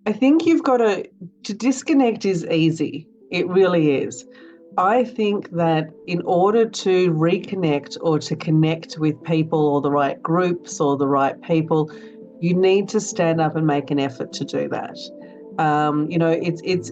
I think you've got to disconnect is easy. It really is. I think that in order to reconnect or to connect with people or the right groups or the right people, you need to stand up and make an effort to do that. It's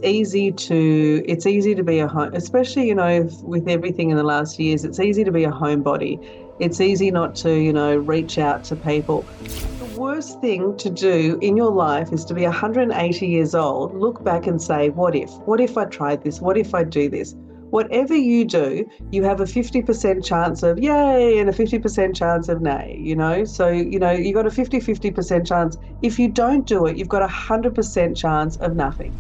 easy to be a home, especially with everything in the last years. It's easy to be a homebody. It's easy not to reach out to people. The worst thing to do in your life is to be 180 years old, look back and say, what if? What if I tried this? What if I do this? Whatever you do, you have a 50% chance of yay and a 50% chance of nay. So, you got a 50-50% chance. If you don't do it, you've got a 100% chance of nothing.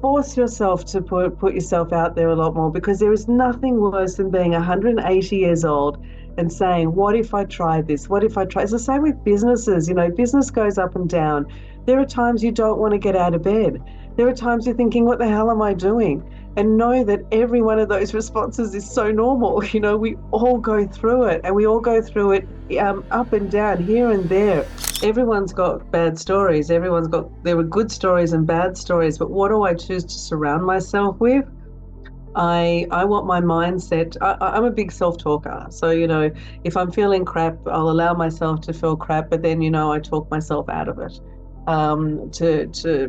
Force yourself to put yourself out there a lot more, because there is nothing worse than being 180 years old and saying, what if I tried this? What if I try? It's the same with businesses. Business goes up and down. There are times you don't want to get out of bed. There are times you're thinking, what the hell am I doing? And know that every one of those responses is so normal. We all go through it, and we all go through it up and down, here and there. Everyone's got bad stories. There are good stories and bad stories, but what do I choose to surround myself with? I want my mindset. I'm a big self-talker. So, if I'm feeling crap, I'll allow myself to feel crap, but then, I talk myself out of it.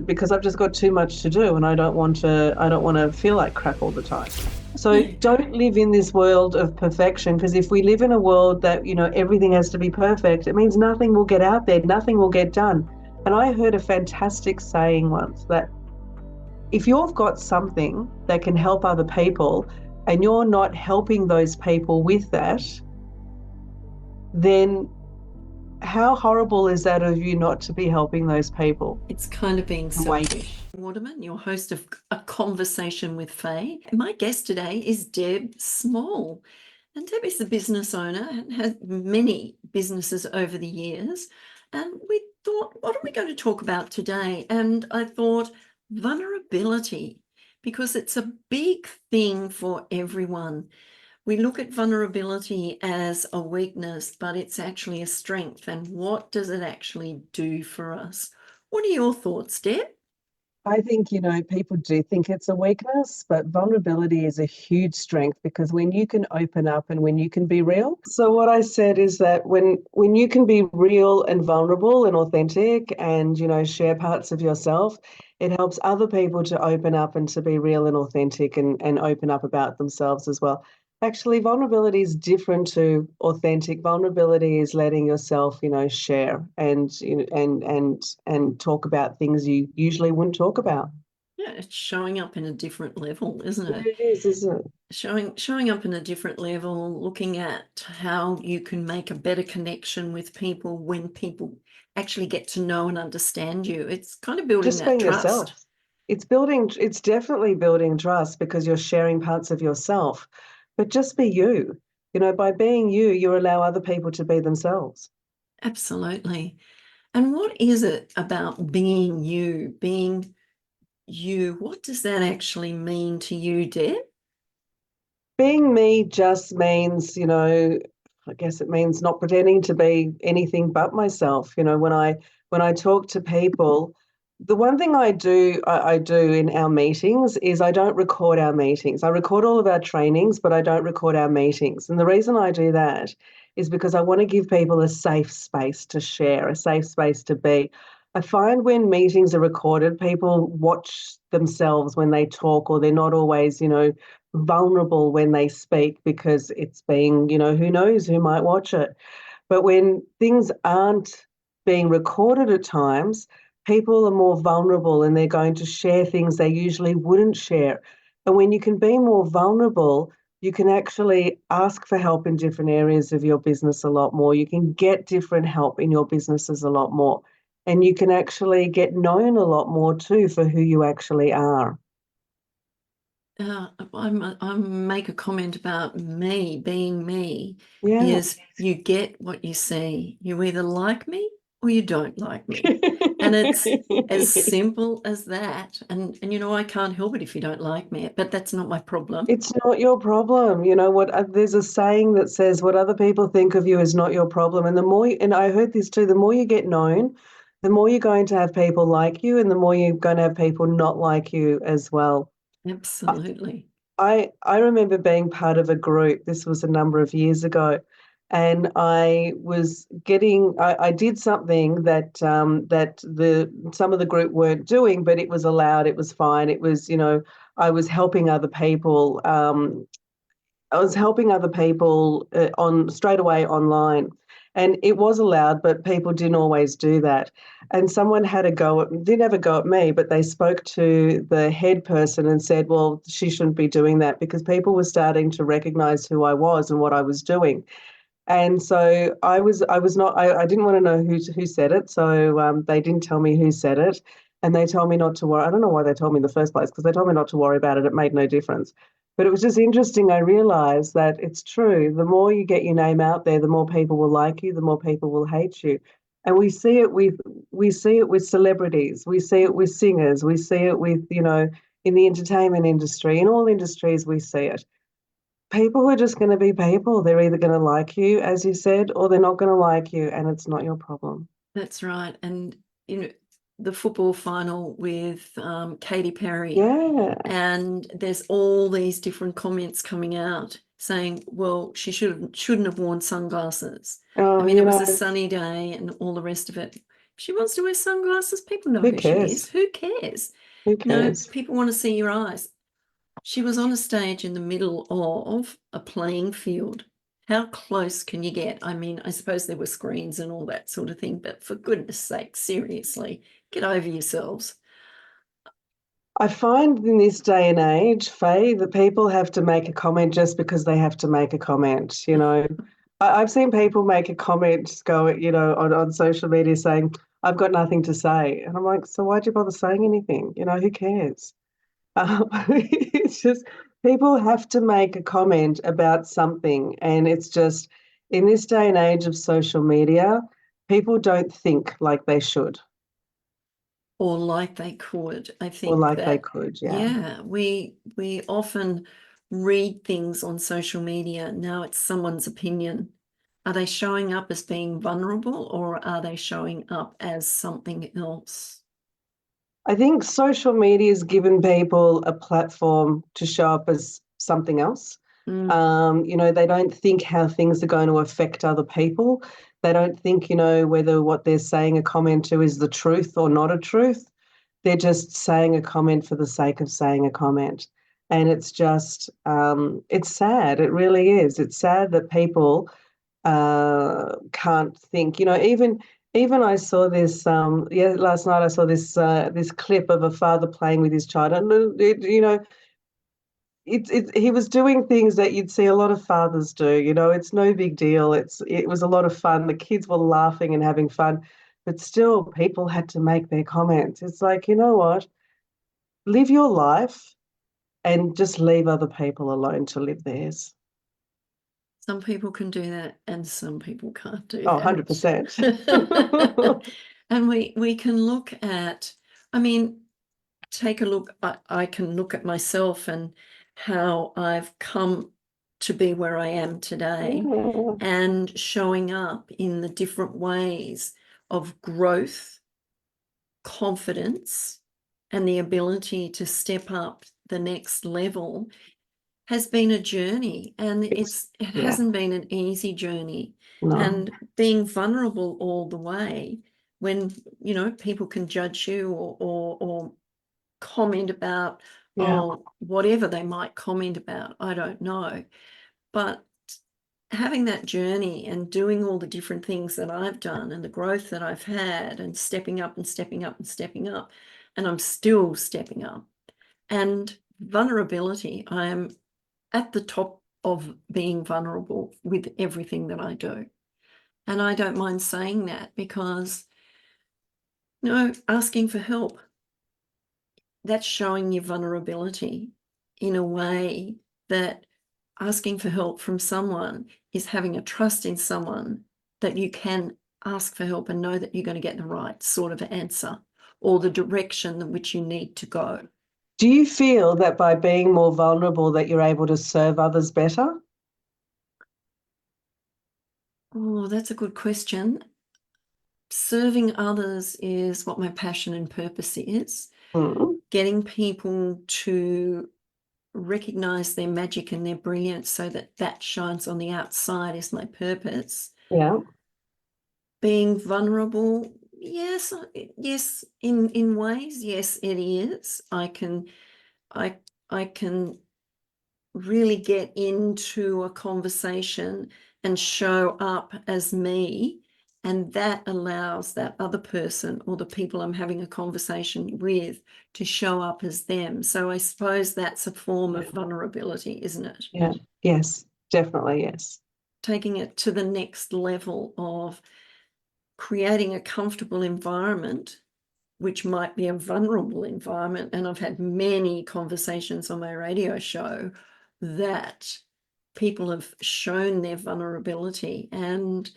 Because I've just got too much to do, and I don't want to feel like crap all the time. So don't live in this world of perfection, because if we live in a world that, everything has to be perfect, it means nothing will get out there, nothing will get done. And I heard a fantastic saying once that if you've got something that can help other people and you're not helping those people with that, then how horrible is that of you not to be helping those people? It's kind of being selfish. Waterman, your host of A Conversation with Faye. My guest today is Deb Small. And Deb is the business owner and has many businesses over the years. And we thought, what are we going to talk about today? And I thought, vulnerability, because it's a big thing for everyone. We look at vulnerability as a weakness, but it's actually a strength. And what does it actually do for us? What are your thoughts, Deb? I think, people do think it's a weakness, but vulnerability is a huge strength, because when you can open up and when you can be real. So what I said is that when you can be real and vulnerable and authentic and, share parts of yourself, it helps other people to open up and to be real and authentic and open up about themselves as well. Actually, vulnerability is different to authentic. Vulnerability is letting yourself, share and and talk about things you usually wouldn't talk about. Yeah, it's showing up in a different level, isn't Yeah, it? it is, isn't it? Showing up in a different level, looking at how you can make a better connection with people when people actually get to know and understand you. It's kind of building Just that being yourself. trust. It's definitely building trust, because you're sharing parts of yourself. But just be you. By being you, you allow other people to be themselves. Absolutely. And what is it about being you, being you? What does that actually mean to you, Deb? Being me just means, I guess it means not pretending to be anything but myself. When I talk to people, the one thing I do in our meetings is I don't record our meetings. I record all of our trainings, but I don't record our meetings. And the reason I do that is because I want to give people a safe space to share, a safe space to be. I find when meetings are recorded, people watch themselves when they talk, or they're not always, vulnerable when they speak, because it's being, who knows who might watch it. But when things aren't being recorded at times, people are more vulnerable and they're going to share things they usually wouldn't share. And when you can be more vulnerable, you can actually ask for help in different areas of your business a lot more. You can get different help in your businesses a lot more. And you can actually get known a lot more too for who you actually are. I make a comment about me being me. Yeah. Is you get what you see. You either like me or you don't like me. And it's as simple as that. And I can't help it if you don't like me, but that's not my problem. It's not your problem. You know what? There's a saying that says, "What other people think of you is not your problem." And and I heard this too. The more you get known, the more you're going to have people like you and the more you're going to have people not like you as well. Absolutely. I remember being part of a group, this was a number of years ago, and I did something that that the some of the group weren't doing, but it was allowed, it was fine. It was, I was helping other people. I was helping other people on straight away online. And it was allowed, but people didn't always do that. And someone had a go at, didn't have a go at me, but they spoke to the head person and said, well, she shouldn't be doing that because people were starting to recognize who I was and what I was doing. And so I was not, I didn't want to know who said it. So they didn't tell me who said it. And they told me not to worry. I don't know why they told me in the first place because they told me not to worry about it. It made no difference. But it was just interesting. I realized that it's true. The more you get your name out there, the more people will like you, the more people will hate you. And we see it with celebrities, we see it with singers, we see it with, in the entertainment industry, in all industries we see it. People are just going to be people. They're either going to like you, as you said, or they're not going to like you, and it's not your problem. That's right. And, the football final with Katy Perry, Yeah. and there's all these different comments coming out saying, well, she shouldn't have worn sunglasses. Oh, It was a sunny day and all the rest of it. If she wants to wear sunglasses, people know who who she is. cares? Who cares? Who cares? People want to see your eyes. She was on a stage in the middle of a playing field. How close can you get? I suppose there were screens and all that sort of thing, but for goodness sake, seriously, get over yourselves. I find in this day and age, Faye, that people have to make a comment just because they have to make a comment. I've seen people make a comment, go, on social media saying, I've got nothing to say. And I'm like, so why'd you bother saying anything? Who cares? It's just people have to make a comment about something. And it's just in this day and age of social media, people don't think like they should Or like they could. I or think like they that, could. Yeah. yeah, we often read things on social media. Now it's someone's opinion. Are they showing up as being vulnerable or are they showing up as something else? I think social media has given people a platform to show up as something else. Mm. They don't think how things are going to affect other people. They don't think, whether what they're saying a comment to is the truth or not a truth. They're just saying a comment for the sake of saying a comment. And it's just, it's sad. It really is. It's sad that people can't think. Even I saw this. Last night I saw this clip of a father playing with his child, and he was doing things that you'd see a lot of fathers do. It's no big deal. It was a lot of fun. The kids were laughing and having fun, but still, people had to make their comments. It's like, you know what? Live your life and just leave other people alone to live theirs. Some people can do that and some people can't do Oh, that. 100%. And we can look at, take a look, I can look at myself and how I've come to be where I am today Yeah. and showing up in the different ways of growth, confidence, and the ability to step up the next level has been a journey, and it Yeah. hasn't been an easy journey. No. And being vulnerable all the way when people can judge you or comment about, Yeah. whatever they might comment about, I don't know, but having that journey and doing all the different things that I've done and the growth that I've had and stepping up and stepping up and stepping up, and I'm still stepping up. And vulnerability, I am at the top of being vulnerable with everything that I do. And I don't mind saying that because, asking for help, that's showing your vulnerability in a way that asking for help from someone is having a trust in someone that you can ask for help and know that you're going to get the right sort of answer or the direction in which you need to go. Do you feel that by being more vulnerable that you're able to serve others better? Oh, that's a good question. serving others is what my passion and purpose is. Mm. Getting people to recognize their magic and their brilliance so that that shines on the outside is my purpose. Yeah. Being vulnerable, yes, yes, in ways, yes, it is. I I can really get into a conversation and show up as me, and that allows that other person or the people I'm having a conversation with to show up as them. So I suppose that's a form of vulnerability, isn't it? Yeah. Yes, definitely. Yes. Taking it to the next level of creating a comfortable environment, which might be a vulnerable environment. And I've had many conversations on my radio show that people have shown their vulnerability, and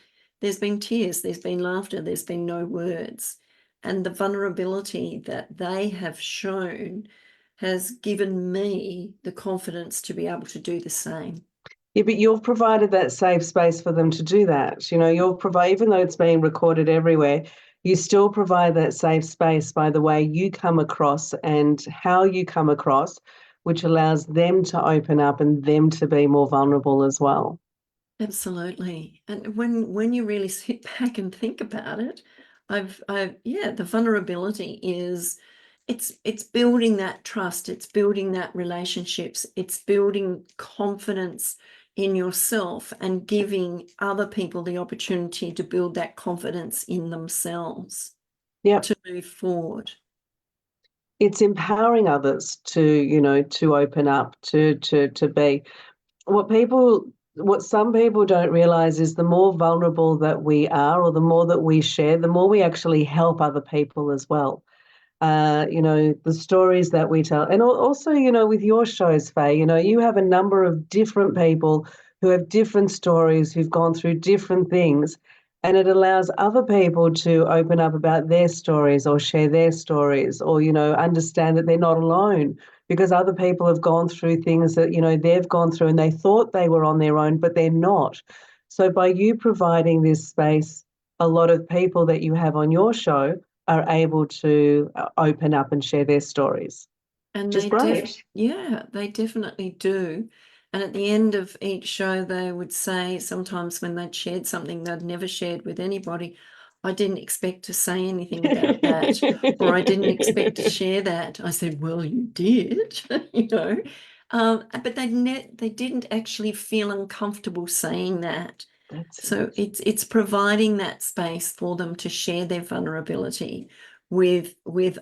there's been tears, there's been laughter, there's been no words. And the vulnerability that they have shown has given me the confidence to be able to do the same. Yeah, but you've provided that safe space for them to do that. You've provided, even though it's being recorded everywhere, you still provide that safe space by the way you come across and how you come across, which allows them to open up and them to be more vulnerable as well. Absolutely. And when you really sit back and think about it, yeah, the vulnerability is it's building that trust, it's building that relationships, it's building confidence in yourself and giving other people the opportunity to build that confidence in themselves Yep. to move forward. It's empowering others to open up, to be. What some people don't realize is the more vulnerable that we are, or the more that we share, the more we actually help other people as well. The stories that we tell. And also, with your shows, Faye, you have a number of different people who have different stories, who've gone through different things. And it allows other people to open up about their stories or share their stories or, understand that they're not alone because other people have gone through things that, they've gone through and they thought they were on their own, but they're not. So by you providing this space, a lot of people that you have on your show are able to open up and share their stories, And which is great. yeah, they definitely do. And at the end of each show, they would say sometimes when they'd shared something they'd never shared with anybody, I didn't expect to say anything about that, or I didn't expect to share that. I said, well, you did, you know. But they didn't actually feel uncomfortable saying that. That's So it. it's providing that space for them to share their vulnerability with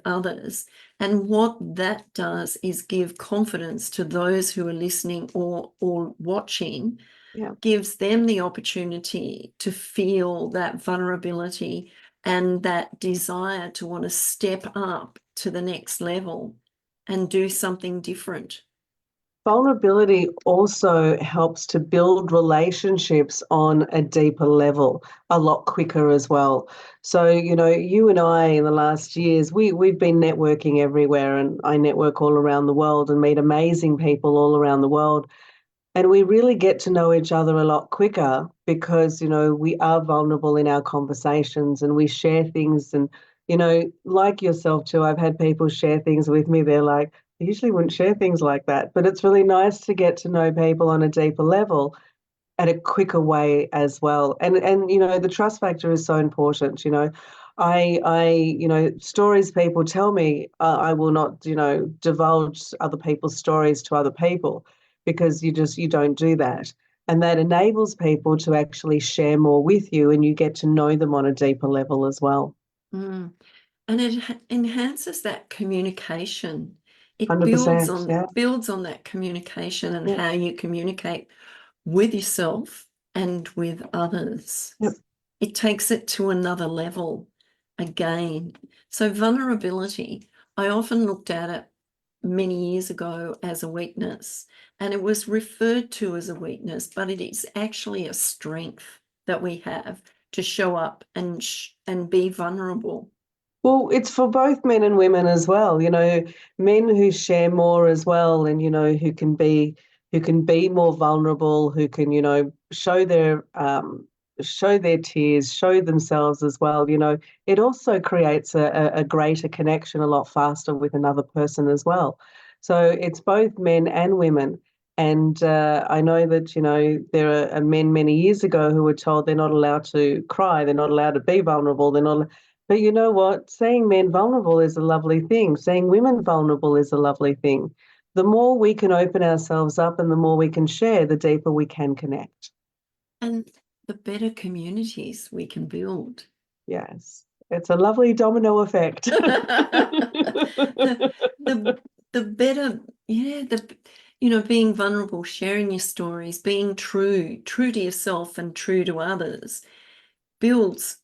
others. And what that does is give confidence to those who are listening or watching, Yeah. gives them the opportunity to feel that vulnerability and that desire to want to step up to the next level and do something different. Vulnerability also helps to build relationships on a deeper level a lot quicker as well. So, you and I in the last years, we've been networking everywhere, and I network all around the world and meet amazing people all around the world. And we really get to know each other a lot quicker because, we are vulnerable in our conversations and we share things. And, like yourself too, I've had people share things with me. They're like, I usually wouldn't share things like that. But it's really nice to get to know people on a deeper level at a quicker way as well. And the trust factor is so important. Stories people tell me, I will not, divulge other people's stories to other people because you don't do that. And that enables people to actually share more with you and you get to know them on a deeper level as well. Mm. And it enhances that communication. It 100%. Yeah. builds on that communication and Yeah. how you communicate with yourself and with others. Yep. It takes it to another level again. So vulnerability, I often looked at it many years ago as a weakness, and it was referred to as a weakness, but it is actually a strength that we have to show up and be vulnerable. Well, it's for both men and women as well. Men who share more as well, and who can be more vulnerable, who can show their show their tears, show themselves as well, it also creates a greater connection a lot faster with another person as well. So it's both men and women. And I know that, there are men many years ago who were told they're not allowed to cry, they're not allowed to be vulnerable, they're not. But you know what? Seeing men vulnerable is a lovely thing. Seeing women vulnerable is a lovely thing. The more we can open ourselves up and the more we can share, the deeper we can connect. And the better communities we can build. Yes, it's a lovely domino effect. the better, being vulnerable, sharing your stories, being true to yourself and true to others builds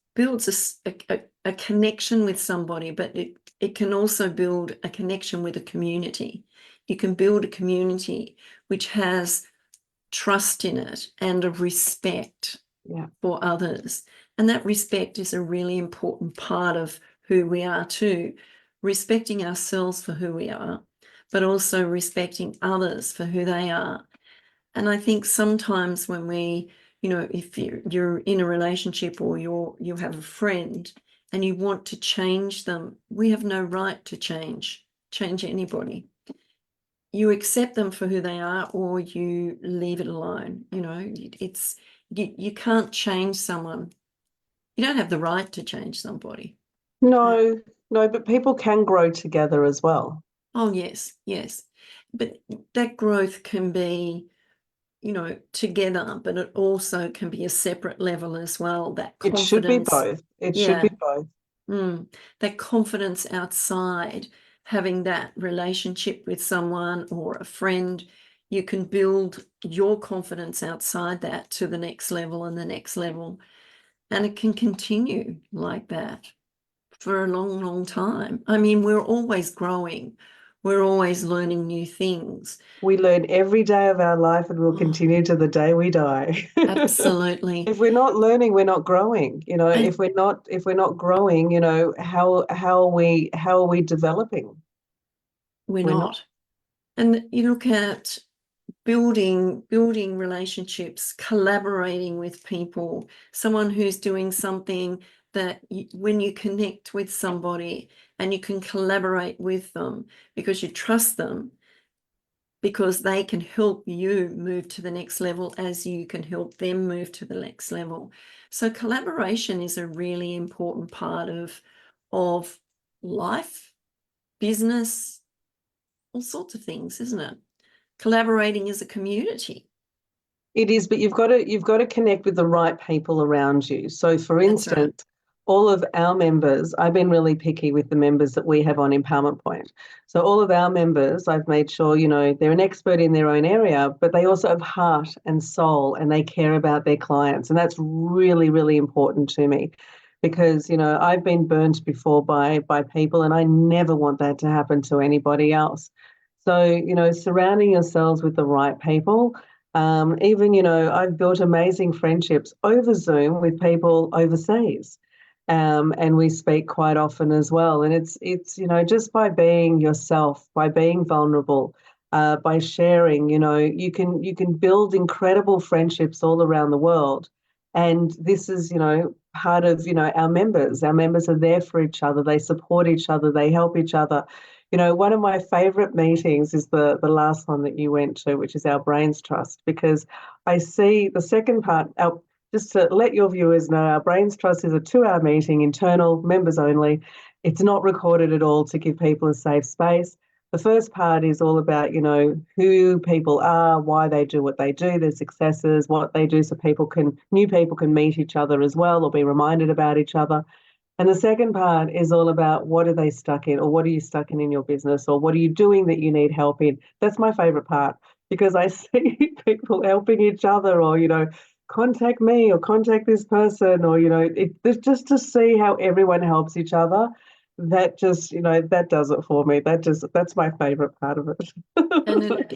a connection with somebody, but it can also build a connection with a community. You can build a community which has trust in it and a respect for others. And that respect is a really important part of who we are too, respecting ourselves for who we are, but also respecting others for who they are. And I think sometimes when we, if you're in a relationship or you have a friend and you want to change them, we have no right to change anybody. You accept them for who they are or you leave it alone. You can't change someone. You don't have the right to change somebody. No, no, but people can grow together as well. Oh, yes. But that growth can be, together, but it also can be a separate level as well. That It should be confidence. both. It should Yeah. be both. That confidence outside, having that relationship with someone or a friend, you can build your confidence outside that to the next level and the next level. And it can continue like that for a long, long time. I mean, we're always growing. We're always learning new things. We learn every day of our life and we'll continue to the day we die. Absolutely. If we're not learning, we're not growing. And if we're not growing, how are we developing? we're We're not. And you look at building relationships, collaborating with people, someone who's doing something that when you connect with somebody and you can collaborate with them because you trust them, because they can help you move to the next level as you can help them move to the next level. So collaboration is a really important part of life, business, all sorts of things, isn't it? Collaborating as a community. It is, but you've got to connect with the right people around you. So, for That's right. instance, all of our members, I've been really picky with the members that we have on Empowerment Point. So, all of our members, I've made sure, they're an expert in their own area, but they also have heart and soul and they care about their clients. And that's really, really important to me because, I've been burnt before by people and I never want that to happen to anybody else. So, surrounding yourselves with the right people. Even, I've built amazing friendships over Zoom with people overseas. And we speak quite often as well. And it's just by being yourself, by being vulnerable, by sharing, you can build incredible friendships all around the world. And this is, part of, our members. Our members are there for each other. They support each other. They help each other. One of my favorite meetings is the last one that you went to, which is our Brains Trust, because I see the second part. Just to let your viewers know, our Brains Trust is a 2-hour meeting, internal, members only. It's not recorded at all to give people a safe space. The first part is all about, who people are, why they do what they do, their successes, what they do so new people can meet each other as well or be reminded about each other. And the second part is all about what are they stuck in or what are you stuck in your business or what are you doing that you need help in? That's my favorite part because I see people helping each other or, contact me or contact this person or, just to see how everyone helps each other. That just, that does it for me. That's my favorite part of it.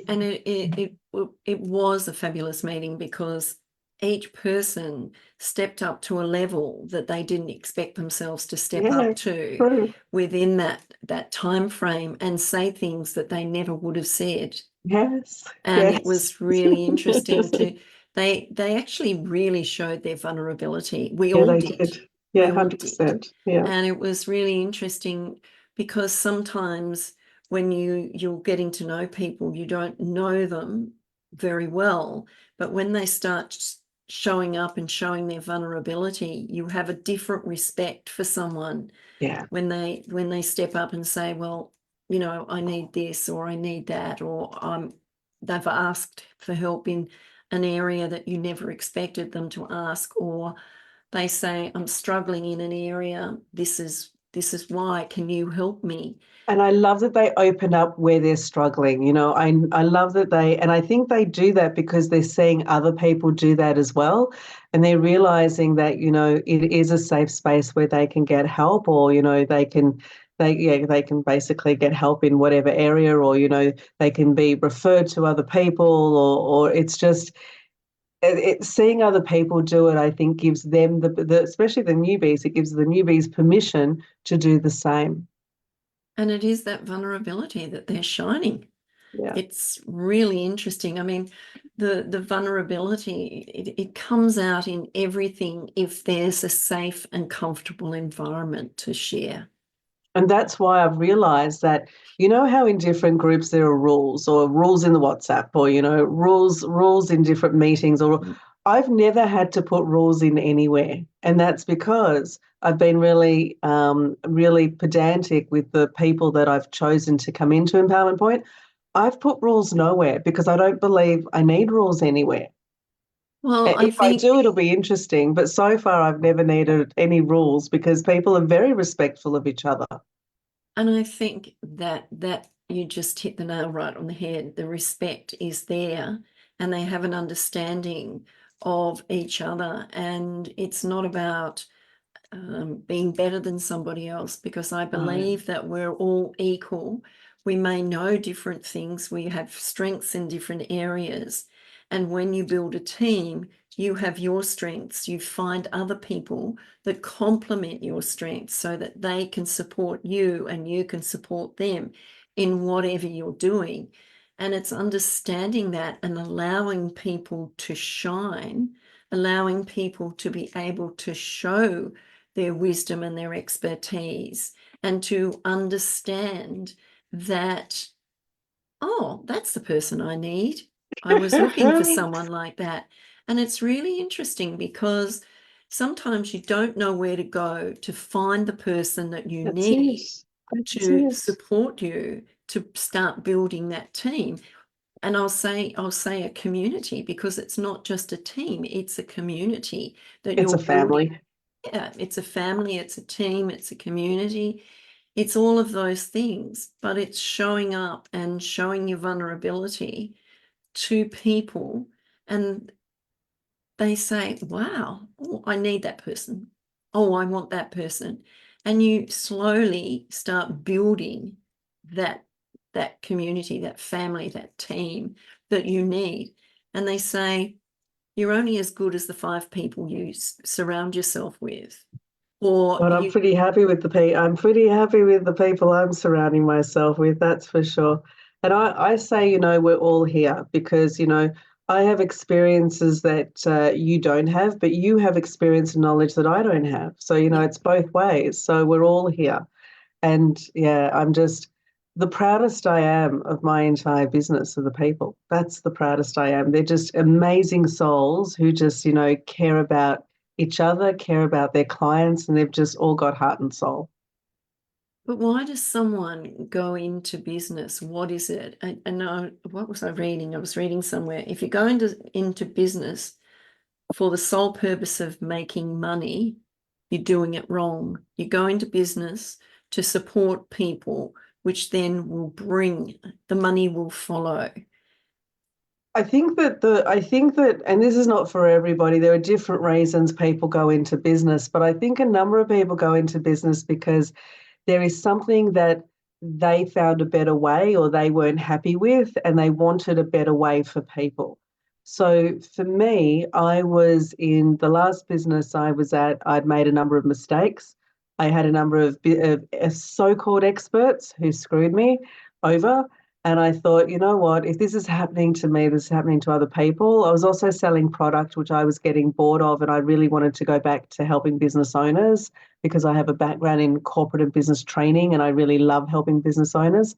And it was a fabulous meeting because each person stepped up to a level that they didn't expect themselves to step up to True. within that time frame and say things that they never would have said. Yes. And Yes. it was really interesting They actually really showed their vulnerability. We Yeah, all they did. did. Yeah, We all did. 100%. Yeah. And it was really interesting because sometimes when you're getting to know people, you don't know them very well, but when they start showing up and showing their vulnerability, you have a different respect for someone Yeah. when they step up and say, well, I need this or I need that, or they've asked for help in an area that you never expected them to ask, or they say, I'm struggling in an area, this is why, can you help me? And I love that they open up where they're struggling. I love that and I think they do that because they're seeing other people do that as well. And they're realizing that, it is a safe space where they can get help, or, they can basically get help in whatever area, or, they can be referred to other people, or it's just, seeing other people do it, I think gives them especially the newbies, it gives the newbies permission to do the same. And it is that vulnerability that they're shining. Yeah. It's really interesting. I mean, the vulnerability, it comes out in everything if there's a safe and comfortable environment to share. And that's why I've realized that, how in different groups there are rules, or rules in the WhatsApp, or, rules in different meetings, or I've never had to put rules in anywhere. And that's because I've been really, really pedantic with the people that I've chosen to come into Empowerment Point. I've put rules nowhere because I don't believe I need rules anywhere. Well, I If I think, do, it'll be interesting. But so far, I've never needed any rules because people are very respectful of each other. and I think that you just hit the nail right on the head. The respect is there, and they have an understanding of each other, and it's not about being better than somebody else, because I No. believe that we're all equal. We may know different things, we have strengths in different areas. And when you build a team, you have your strengths, you find other people that complement your strengths so that they can support you and you can support them in whatever you're doing. And it's understanding that and allowing people to shine, allowing people to be able to show their wisdom and their expertise, and to understand that, oh, that's the person I need. I was looking for someone like that. And it's really interesting because sometimes you don't know where to go to find the person that you That's it. need That's to it. support you to start building that team. And I'll say a community, because it's not just a team, it's a community that It's you're a building. family. Yeah, it's a family, it's a team, it's a community, it's all of those things, but it's showing up and showing your vulnerability to people, and they say, wow, oh, I need that person. Oh, I want that person. And you slowly start building that community, that family, that team that you need. And they say, you're only as good as the 5 people you surround yourself with. Or But I'm you, pretty happy with I'm pretty happy with the people I'm surrounding myself with, that's for sure. And I say, we're all here because, I have experiences that you don't have, but you have experience and knowledge that I don't have. So, yeah, it's both ways. So we're all here. And yeah, I'm just the proudest I am of my entire business of the people. That's the proudest I am. They're just amazing souls who just, care about each other, care about their clients, and they've just all got heart and soul. but why does someone go into business? What is it? I know, what was I reading? I was reading somewhere. If you go into business for the sole purpose of making money, you're doing it wrong. You go into business to support people, which then will bring the money will follow. I think that, and this is not for everybody, there are different reasons people go into business, but I think a number of people go into business because there is something that they found a better way or they weren't happy with and they wanted a better way for people. So for me, I was in the last business I was at, I'd made a number of mistakes. I had a number of so-called experts who screwed me over. And I thought, you know what, if this is happening to me, this is happening to other people. I was also selling product, which I was getting bored of, and I really wanted to go back to helping business owners because I have a background in corporate and business training, and I really love helping business owners.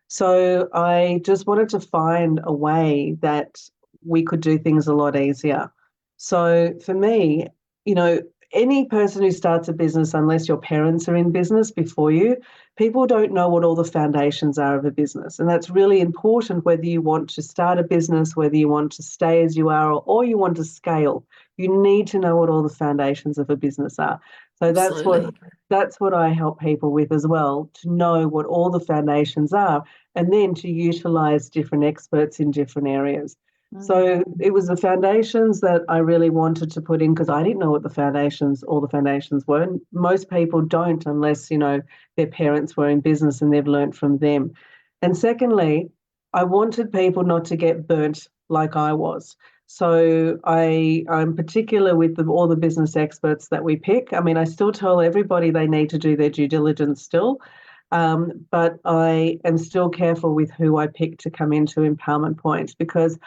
So I just wanted to find a way that we could do things a lot easier. So for me, you know, any person who starts a business, unless your parents are in business before you, people don't know what all the foundations are of a business. And that's really important whether you want to start a business, whether you want to stay as you are, or you want to scale. You need to know what all the foundations of a business are. So Absolutely. that's what I help people with as well, to know what all the foundations are and then to utilize different experts in different areas. So it was the foundations that I really wanted to put in because I didn't know what all the foundations were. And most people don't unless, their parents were in business and they've learned from them. And secondly, I wanted people not to get burnt like I was. So I'm particular with all the business experts that we pick. I mean, I still tell everybody they need to do their due diligence still. But I am still careful with who I pick to come into Empowerment Point because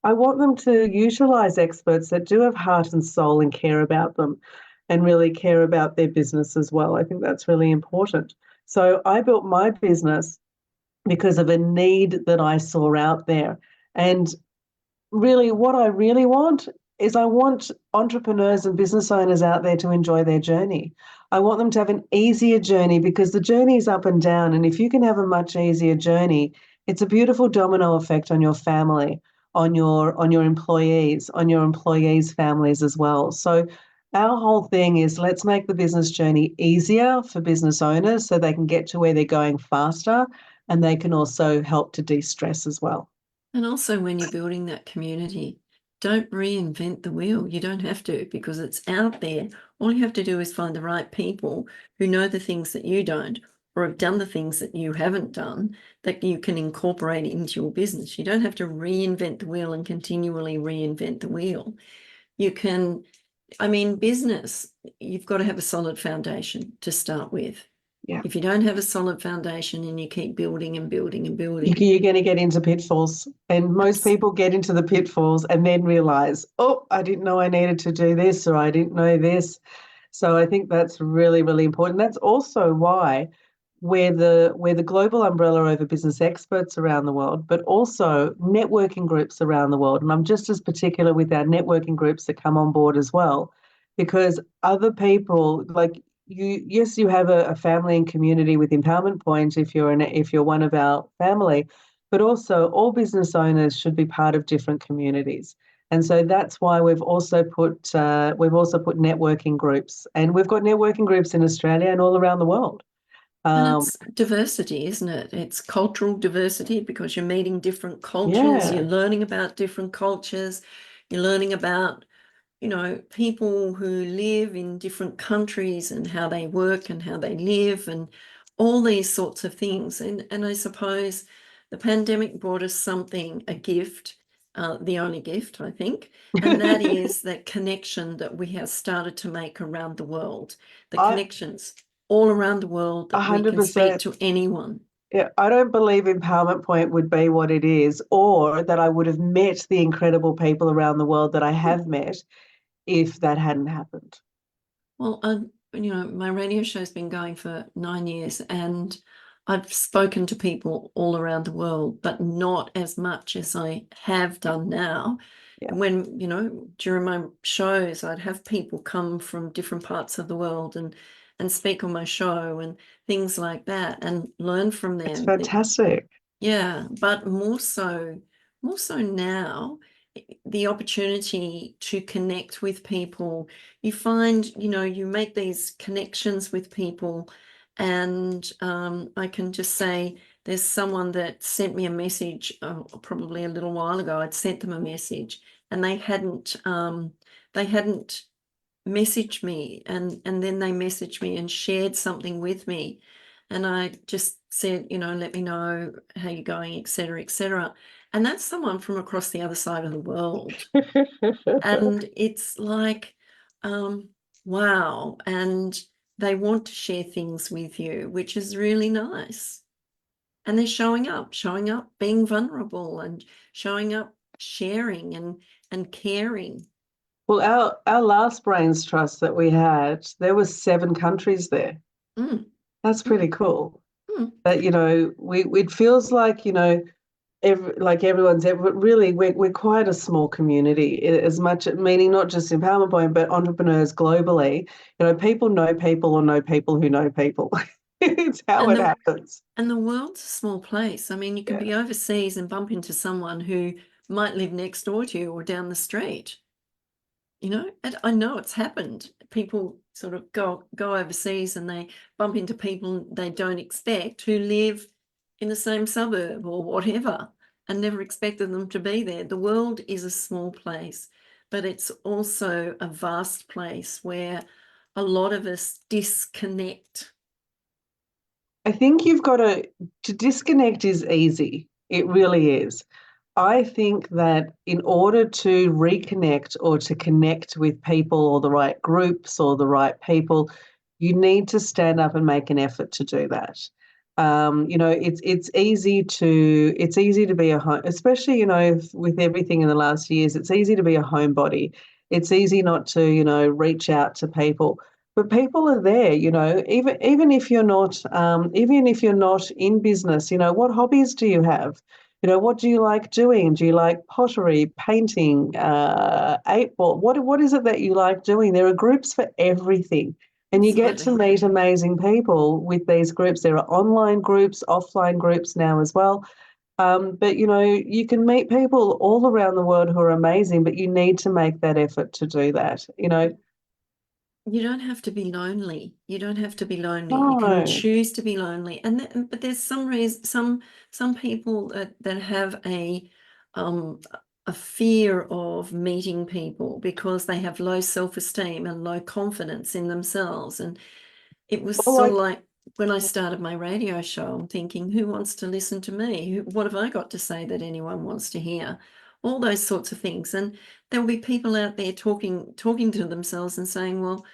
I want them to utilize experts that do have heart and soul and care about them and really care about their business as well. I think that's really important. So I built my business because of a need that I saw out there. And really, what I really want is I want entrepreneurs and business owners out there to enjoy their journey. I want them to have an easier journey because the journey is up and down. And if you can have a much easier journey, it's a beautiful domino effect on your family, on your employees, on your employees' families as well. So our whole thing is let's make the business journey easier for business owners so they can get to where they're going faster and they can also help to de-stress as well. And also, when you're building that community, don't reinvent the wheel. You don't have to because it's out there. All you have to do is find the right people who know the things that you don't or have done the things that you haven't done that you can incorporate into your business. You don't have to reinvent the wheel and continually reinvent the wheel. You can, business, you've got to have a solid foundation to start with. Yeah. If you don't have a solid foundation and you keep building and building and building, You're going to get into pitfalls. And most people get into the pitfalls and then realize, oh, I didn't know I needed to do this or I didn't know this. So I think that's really, really important. That's also why we're the global umbrella over business experts around the world, but also networking groups around the world. And I'm just as particular with our networking groups that come on board as well, because other people like yes, you have a family and community with Empowerment Point if you're one of our family, but also all business owners should be part of different communities. And so that's why we've also put networking groups, and we've got networking groups in Australia and all around the world. and it's diversity, isn't it? It's cultural diversity because you're meeting different cultures, Yeah, you're learning about different cultures, you're learning about people who live in different countries and how they work and how they live and all these sorts of things. And I suppose the pandemic brought us a gift, the only gift, I think, and that is that connection that we have started to make around the world, the I connections all around the world that we can speak 100%. to anyone. Yeah, I don't believe Empowerment Point would be what it is, or that I would have met the incredible people around the world that I have met if that hadn't happened. Well, my radio show's been going for 9 years and I've spoken to people all around the world, but not as much as I have done now. Yeah, And when, during my shows, I'd have people come from different parts of the world and speak on my show and things like that and learn from it's them. fantastic. Yeah, but more so now, the opportunity to connect with people. You find, you make these connections with people, and I can just say there's someone that sent me a message probably a little while ago. I'd sent them a message, and they hadn't messaged me, and then they messaged me and shared something with me, and I just said, let me know how you're going, etc., etc. And that's someone from across the other side of the world, and it's like, wow, and they want to share things with you, which is really nice. and they're showing up, being vulnerable and showing up, sharing and caring. Well, our last Brains Trust that we had, there were 7 countries there. Mm, That's mm, pretty cool. mm. That, we it feels like, everyone's really we're quite a small community, as much meaning not just empowerment point, but entrepreneurs globally. People know people or know people who know people. It's how And it the happens. and the world's a small place. I mean, you can Yeah. be overseas and bump into someone who might live next door to you or down the street. And I know it's happened. People sort of go overseas and they bump into people they don't expect who live in the same suburb or whatever and never expected them to be there. The world is a small place, but it's also a vast place where a lot of us disconnect. I think you've got to disconnect is easy. It really is. I think that in order to reconnect or to connect with people or the right groups or the right people, you need to stand up and make an effort to do that. It's easy to be a home, especially with everything in the last years. It's easy to be a homebody. It's easy not to reach out to people, but people are there. Even if you're not in business. What hobbies do you have? What do you like doing? Do you like pottery, painting, 8 ball? What is it that you like doing? There are groups for everything. And you get to Absolutely. meet amazing people with these groups. There are online groups, offline groups now as well. But you can meet people all around the world who are amazing, but you need to make that effort to do that. You don't have to be lonely. You don't have to be lonely. You can No. choose to be lonely. But there's some reason, some people that have um a fear of meeting people because they have low self-esteem and low confidence in themselves. And it was Well, sort of like when I started my radio show, I'm thinking, who wants to listen to me? What have I got to say that anyone wants to hear? All those sorts of things. And there'll be people out there talking to themselves and saying, well,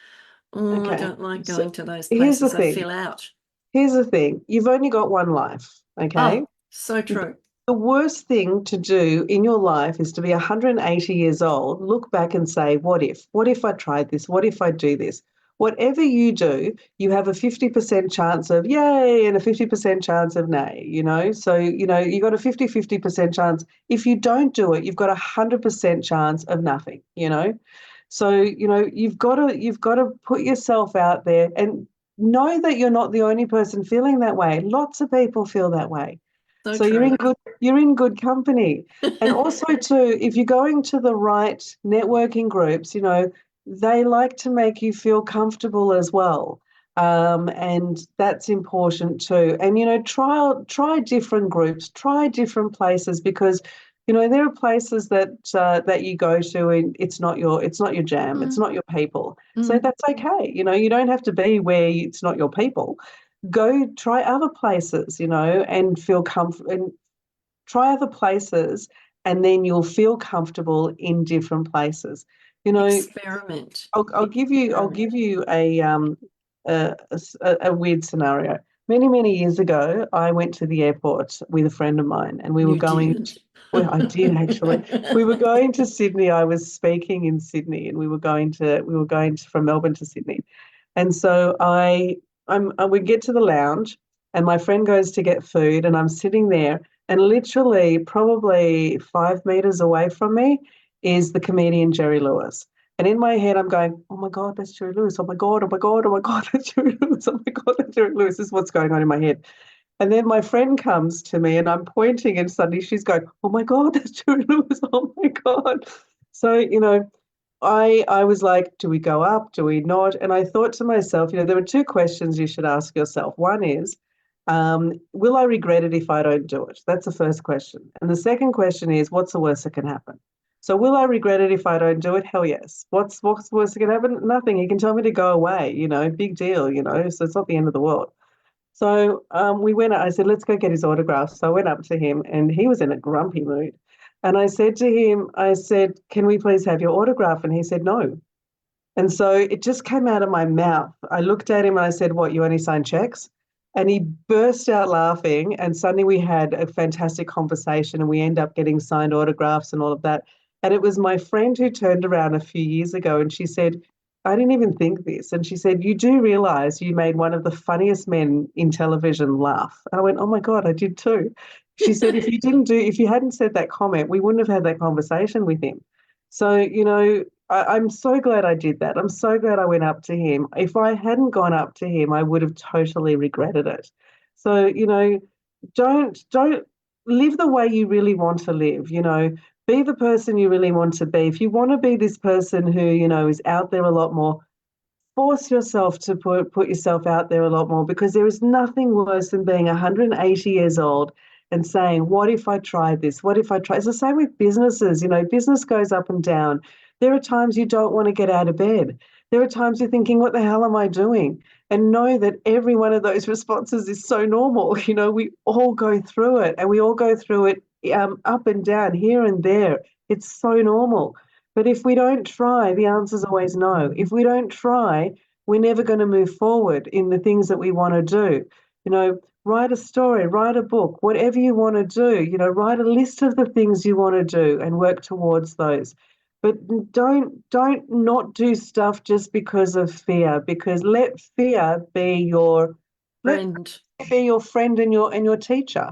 oh, I okay. don't like So going to those here's the places. I thing. feel out. Here's the thing. You've only got one life, okay? Oh, so true. The worst thing to do in your life is to be 180 years old, look back and say, what if? What if I tried this? What if I do this? Whatever you do, you have a 50% chance of yay and a 50% chance of nay. So, you got a 50-50% chance. If you don't do it, you've got a 100% chance of nothing. So, you've got to put yourself out there and know that you're not the only person feeling that way. Lots of people feel that way. So So you're true. in good company. And also too, if you're going to the right networking groups, they like to make you feel comfortable as well. And that's important too. And try different groups, try different places because there are places that you go to and it's not your jam, it's Mm, not your people. So mm. that's okay. You don't have to be where it's not your people. Go try other places, and feel comfort and try other places, and then you'll feel comfortable in different places. You know, Experiment. I'll give you a weird scenario. Many years ago, I went to the airport with a friend of mine, and we were You going. did. Well, I did actually. We were going to Sydney. I was speaking in Sydney, and we were going from Melbourne to Sydney. And so we get to the lounge, and my friend goes to get food, and I'm sitting there, and literally probably 5 meters away from me is the comedian Jerry Lewis. And in my head, I'm going, oh my God, that's Jerry Lewis. Oh my God, oh my God, oh my God, that's Jerry Lewis. Oh my God, that's Jerry Lewis. This is what's going on in my head. And then my friend comes to me and I'm pointing, and suddenly she's going, oh my God, that's Jerry Lewis. Oh my God. So, I was like, do we go up? Do we not? And I thought to myself, there are 2 questions you should ask yourself. One is, will I regret it if I don't do it? That's the first question. And the second question is, what's the worst that can happen? So will I regret it if I don't do it? Hell yes. What's the worst that can happen? Nothing. He can tell me to go away, big deal, so it's not the end of the world. So we went. I said, let's go get his autograph. So I went up to him, and he was in a grumpy mood. And I said to him, I said, can we please have your autograph? And he said, no. And so it just came out of my mouth. I looked at him and I said, what, you only sign checks? And he burst out laughing, and suddenly we had a fantastic conversation, and we end up getting signed autographs and all of that. And it was my friend who turned around a few years ago and she said, I didn't even think this. And she said, you do realize you made one of the funniest men in television laugh. And I went, oh my God, I did too. She said, if you hadn't said that comment, we wouldn't have had that conversation with him. So, I'm so glad I did that. I'm so glad I went up to him. If I hadn't gone up to him, I would have totally regretted it. So, don't live the way you really want to live, be the person you really want to be. If you want to be this person who, is out there a lot more, force yourself to put yourself out there a lot more, because there is nothing worse than being 180 years old and saying, what if I tried this? What if I try? It's the same with businesses. Business goes up and down. There are times you don't want to get out of bed. There are times you're thinking, what the hell am I doing? And know that every one of those responses is so normal. We all go through it, and we all go through it up and down, here and there. It's so normal. But if we don't try, the answer's always no. If we don't try, we're never going to move forward in the things that we want to do. Write a story, write a book, whatever you want to do, write a list of the things you want to do and work towards those. But don't not do stuff just because of fear, because let fear be your friend. And your teacher.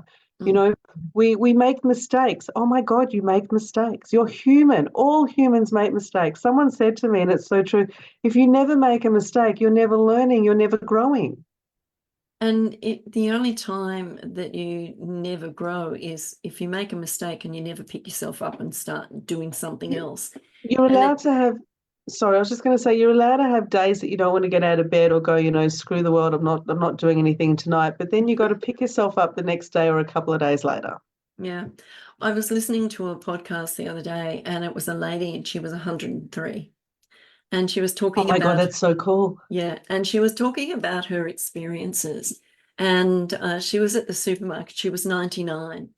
We make mistakes. Oh my God, you make mistakes. You're human. All humans make mistakes. Someone said to me, and it's so true, if you never make a mistake, you're never learning, you're never growing. And the only time that you never grow is if you make a mistake and you never pick yourself up and start doing something else. You're allowed to have, sorry, I was just going to say, you're allowed to have days that you don't want to get out of bed or go, screw the world, I'm not doing anything tonight. But then you got to pick yourself up the next day or a couple of days later. Yeah. I was listening to a podcast the other day, and it was a lady, and she was 103. And she was talking about, God, that's so cool. Yeah. And she was talking about her experiences. And she was at the supermarket. She was 99.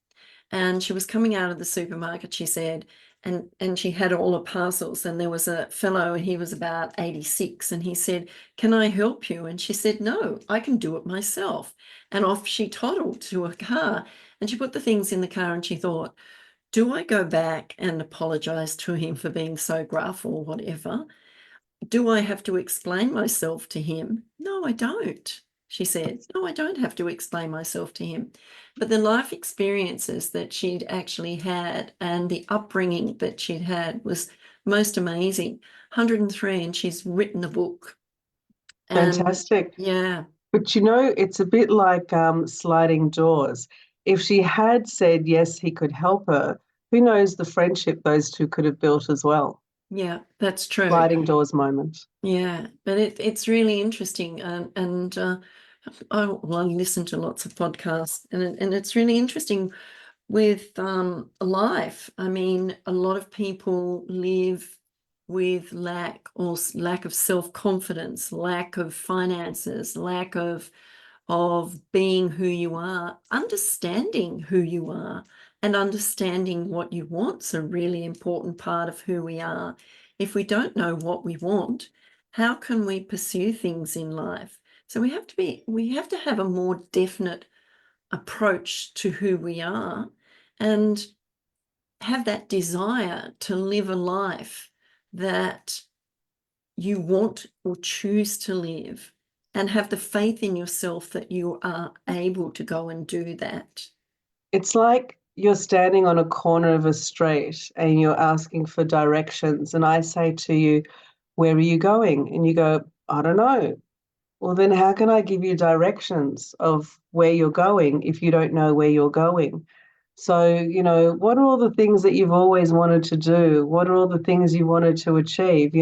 And she was coming out of the supermarket, she said, and she had all her parcels. And there was a fellow, he was about 86. And he said, can I help you? And she said, no, I can do it myself. And off she toddled to her car. And she put the things in the car, and she thought, do I go back and apologize to him for being so gruff or whatever? Do I have to explain myself to him? No, I don't, she said. No, I don't have to explain myself to him. But the life experiences that she'd actually had and the upbringing that she'd had was most amazing. 103, and she's written a book. Fantastic. Yeah. But it's a bit like sliding doors. If she had said yes, he could help her, who knows the friendship those two could have built as well. Yeah, that's true. Sliding doors moment. Yeah, but it's really interesting. I listen to lots of podcasts, and it's really interesting with life. I mean, a lot of people live with lack of self-confidence, lack of finances, lack of being who you are. Understanding who you are and understanding what you want's a really important part of who we are. If we don't know what we want, how can we pursue things in life? So we have to have a more definite approach to who we are and have that desire to live a life that you want or choose to live, and have the faith in yourself that you are able to go and do that. It's like you're standing on a corner of a street and you're asking for directions. And I say to you, where are you going? And you go, I don't know. Well, then how can I give you directions of where you're going if you don't know where you're going? So, what are all the things that you've always wanted to do? What are all the things you wanted to achieve?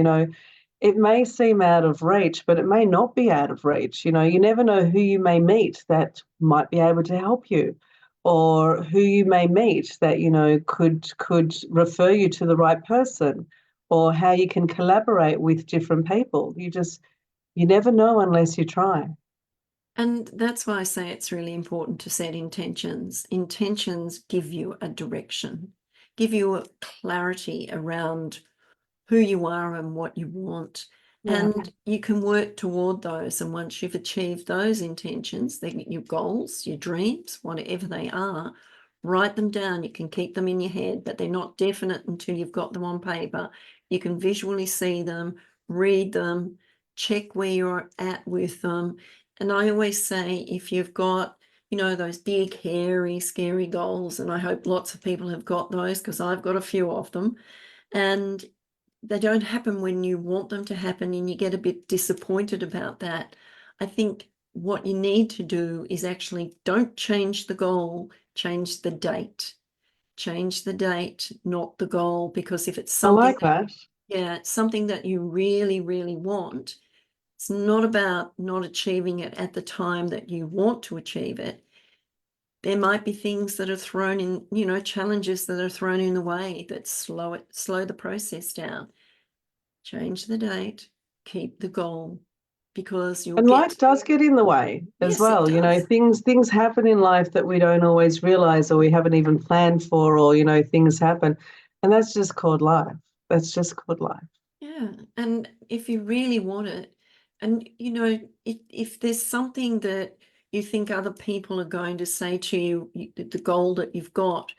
It may seem out of reach, but it may not be out of reach. You never know who you may meet that might be able to help you, or who you may meet that, could refer you to the right person, or how you can collaborate with different people. You never know unless you try. And that's why I say it's really important to set intentions. Intentions give you a direction, give you a clarity around who you are and what you want. Yeah. And you can work toward those. And once you've achieved those intentions, your goals, your dreams, whatever they are, write them down. You can keep them in your head, but they're not definite until you've got them on paper. You can visually see them, read them, check where you're at with them. And I always say, if you've got, those big, hairy, scary goals, and I hope lots of people have got those because I've got a few of them, and they don't happen when you want them to happen and you get a bit disappointed about that. I think what you need to do is actually don't change the goal, change the date. Change the date, not the goal, because if it's I something like that. something that you really, really want, it's not about not achieving it at the time that you want to achieve it. There might be things that are thrown in, challenges that are thrown in the way that slow the process down. Change the date, keep the goal, because you'll And life get. does get in the way as Yes, it well. does. Things happen in life that we don't always realize or we haven't even planned for, or, things happen. And that's just called life. That's just called life. Yeah. And if you really want it, and if there's something that you think other people are going to say to you, the goal that you've got,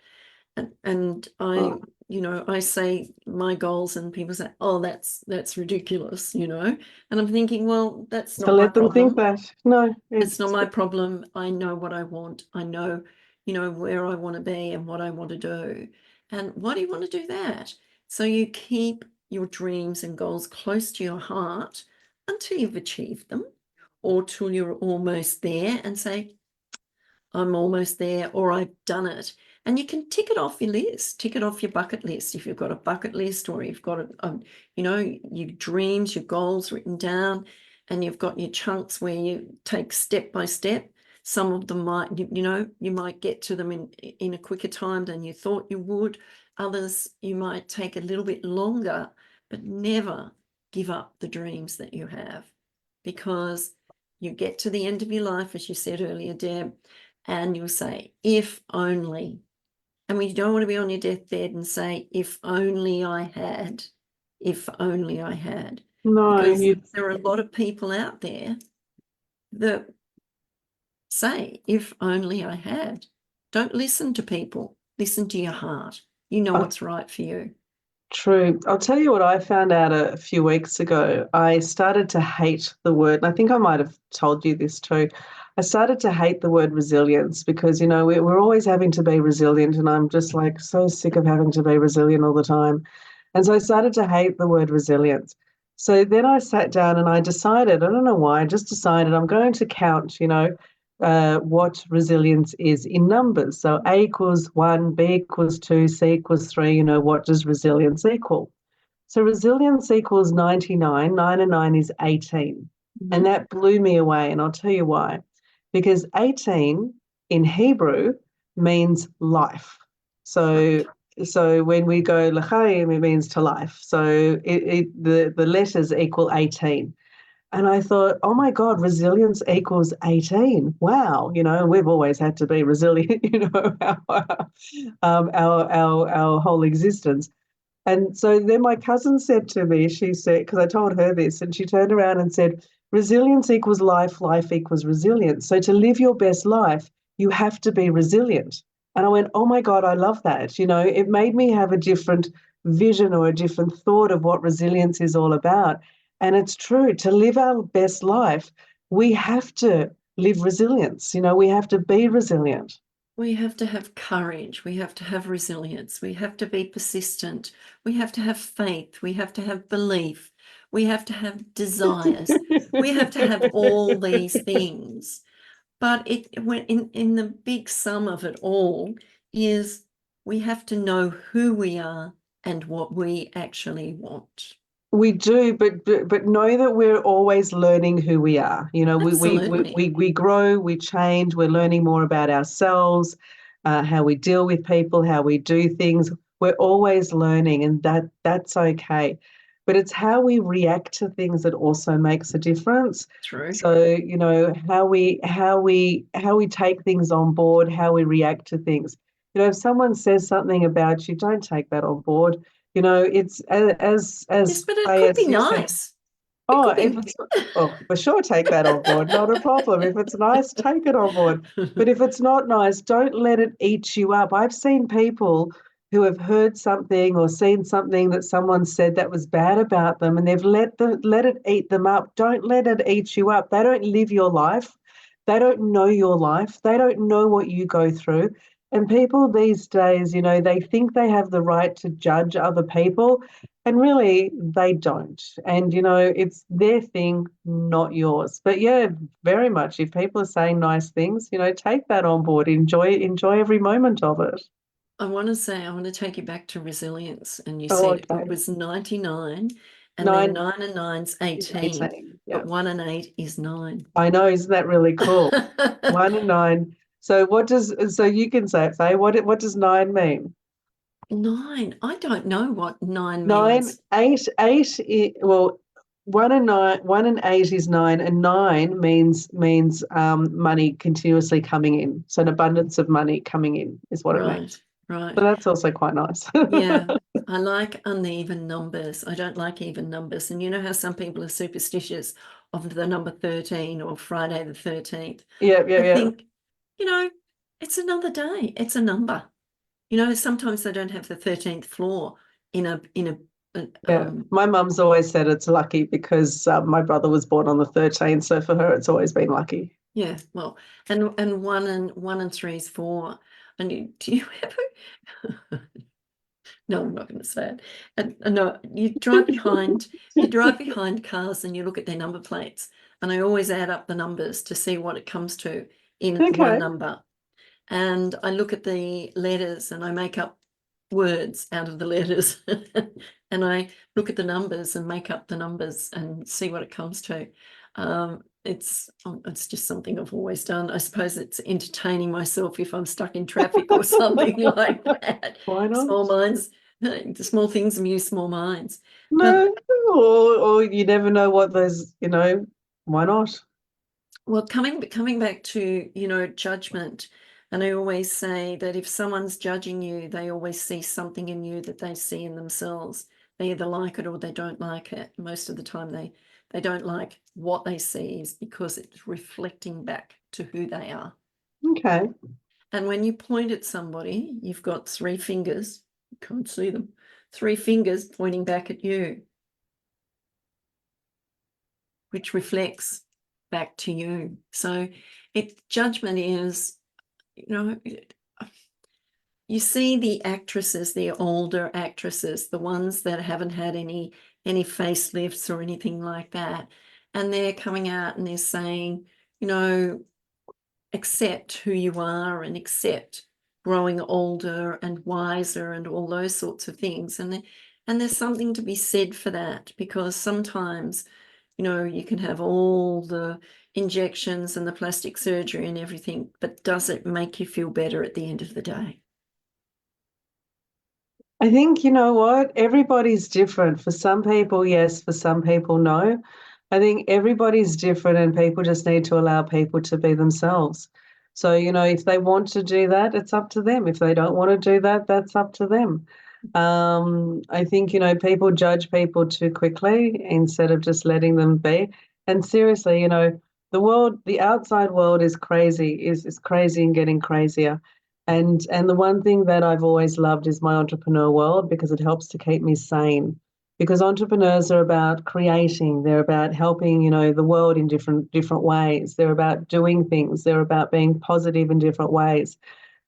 and I say my goals and people say, oh, that's ridiculous, and I'm thinking, well, that's To not my let them think problem. that, no, It's not my problem. I know what I want. I know, where I want to be and what I want to do. And why do you want to do that? So you keep your dreams and goals close to your heart until you've achieved them, or till you're almost there and say, I'm almost there, or I've done it. And you can tick it off your list, tick it off your bucket list. If you've got a bucket list, or you've got your dreams, your goals written down, and you've got your chunks where you take step by step. Some of them might, you might get to them in a quicker time than you thought you would. Others, you might take a little bit longer, but never give up the dreams that you have, because you get to the end of your life, as you said earlier, Deb, and you'll say, if only. And we don't want to be on your deathbed and say, if only I had, if only I had. no, Because there are a lot of people out there that say, if only I had. Don't listen to people. Listen to your heart. You know what's right for you. true. I'll tell you what I found out a few weeks ago. I started to hate the word, and I think I might have told you this too. I started to hate the word resilience because, we're always having to be resilient, and I'm just like so sick of having to be resilient all the time. And so I started to hate the word resilience. So then I sat down and I decided, I don't know why, I just decided I'm going to count, what resilience is in numbers. So A equals 1, B equals 2, C equals 3, what does resilience equal? So resilience equals 99, 9 and 9 is 18. Mm-hmm. And that blew me away, and I'll tell you why. Because 18 in Hebrew means life. So Right. so when we go l'chaim, it means to life. So the letters equal 18. And I thought, oh my God, resilience equals 18. Wow, we've always had to be resilient, our whole existence. And so then my cousin said to me, she said, because I told her this, and she turned around and said, resilience equals life, life equals resilience. So to live your best life, you have to be resilient. And I went, oh my God, I love that. It made me have a different vision or a different thought of what resilience is all about. And it's true, to live our best life, we have to live resilience. We have to be resilient. We have to have courage. We have to have resilience. We have to be persistent. We have to have faith. We have to have belief. We have to have desires. We have to have all these things. But in the big sum of it all is we have to know who we are and what we actually want. We do, but know that we're always learning who we are. Absolutely. We grow, we change, we're learning more about ourselves, how we deal with people, how we do things. We're always learning, and that's okay. But it's how we react to things that also makes a difference. True. So, how we take things on board, how we react to things. If someone says something about you, don't take that on board. It's as Yes, but it Faye, could as be you said, nice. It Oh, could if be. it's, oh, for sure, take that on board. Not a problem. If it's nice, take it on board. But if it's not nice, don't let it eat you up. I've seen people who have heard something or seen something that someone said that was bad about them, and they've let it eat them up. Don't let it eat you up. They don't live your life. They don't know your life. They don't know what you go through. And people these days, they think they have the right to judge other people. And really, they don't. And, it's their thing, not yours. But yeah, very much. If people are saying nice things, take that on board. Enjoy every moment of it. I want to say, I want to take you back to resilience. And you Oh, said it okay. was 99, and then 9 9 and nine's is 18, 18. but Yeah. 1 and 8 is 9. I know, isn't that really cool? 1 and 9. So so you can say what does 9 mean? 9. I don't know what 9 Nine, means. eight. Well, 1 and 8 is 9, and 9 means money continuously coming in. So an abundance of money coming in is what it Right, means. right. So that's also quite nice. Yeah, I like uneven numbers. I don't like even numbers. And you know how some people are superstitious of the number 13 or Friday the 13th. Yeah, yeah, I yeah, think, you know, it's another day. It's a number. Sometimes they don't have the 13th floor a yeah. My mum's always said it's lucky because my brother was born on the 13th, so for her it's always been lucky. yeah, well, and one and three is 4. And do you ever no, I'm not going to say it. And no, you drive behind cars and you look at their number plates. And I always add up the numbers to see what it comes to in one Okay. number. And I look at the letters and I make up words out of the letters. And I look at the numbers and make up the numbers and see what it comes to. It's just something I've always done. I suppose it's entertaining myself if I'm stuck in traffic or something like that. Why not? Small minds, the small things amuse small minds. But No, or you never know what why not? well, coming back to, judgment, and I always say that if someone's judging you, they always see something in you that they see in themselves. They either like it or they don't like it. Most of the time they don't like what they see is because it's reflecting back to who they are. Okay. And when you point at somebody, you've got 3 fingers, you can't see them, 3 fingers pointing back at you, which reflects back to you. So judgment is, you see the actresses, the older actresses, the ones that haven't had any facelifts or anything like that, and they're coming out and they're saying, accept who you are and accept growing older and wiser and all those sorts of things. And there's something to be said for that, because sometimes, you can have all the injections and the plastic surgery and everything, but does it make you feel better at the end of the day? I think, you know what? Everybody's different. For some people, yes. For some people, no. I think everybody's different, and people just need to allow people to be themselves. So, if they want to do that, it's up to them. If they don't want to do that, that's up to them. I think, people judge people too quickly instead of just letting them be. And seriously, the outside world is crazy, is crazy and getting crazier. And the one thing that I've always loved is my entrepreneur world, because it helps to keep me sane. Because entrepreneurs are about creating, they're about helping, the world in different ways. They're about doing things. They're about being positive in different ways.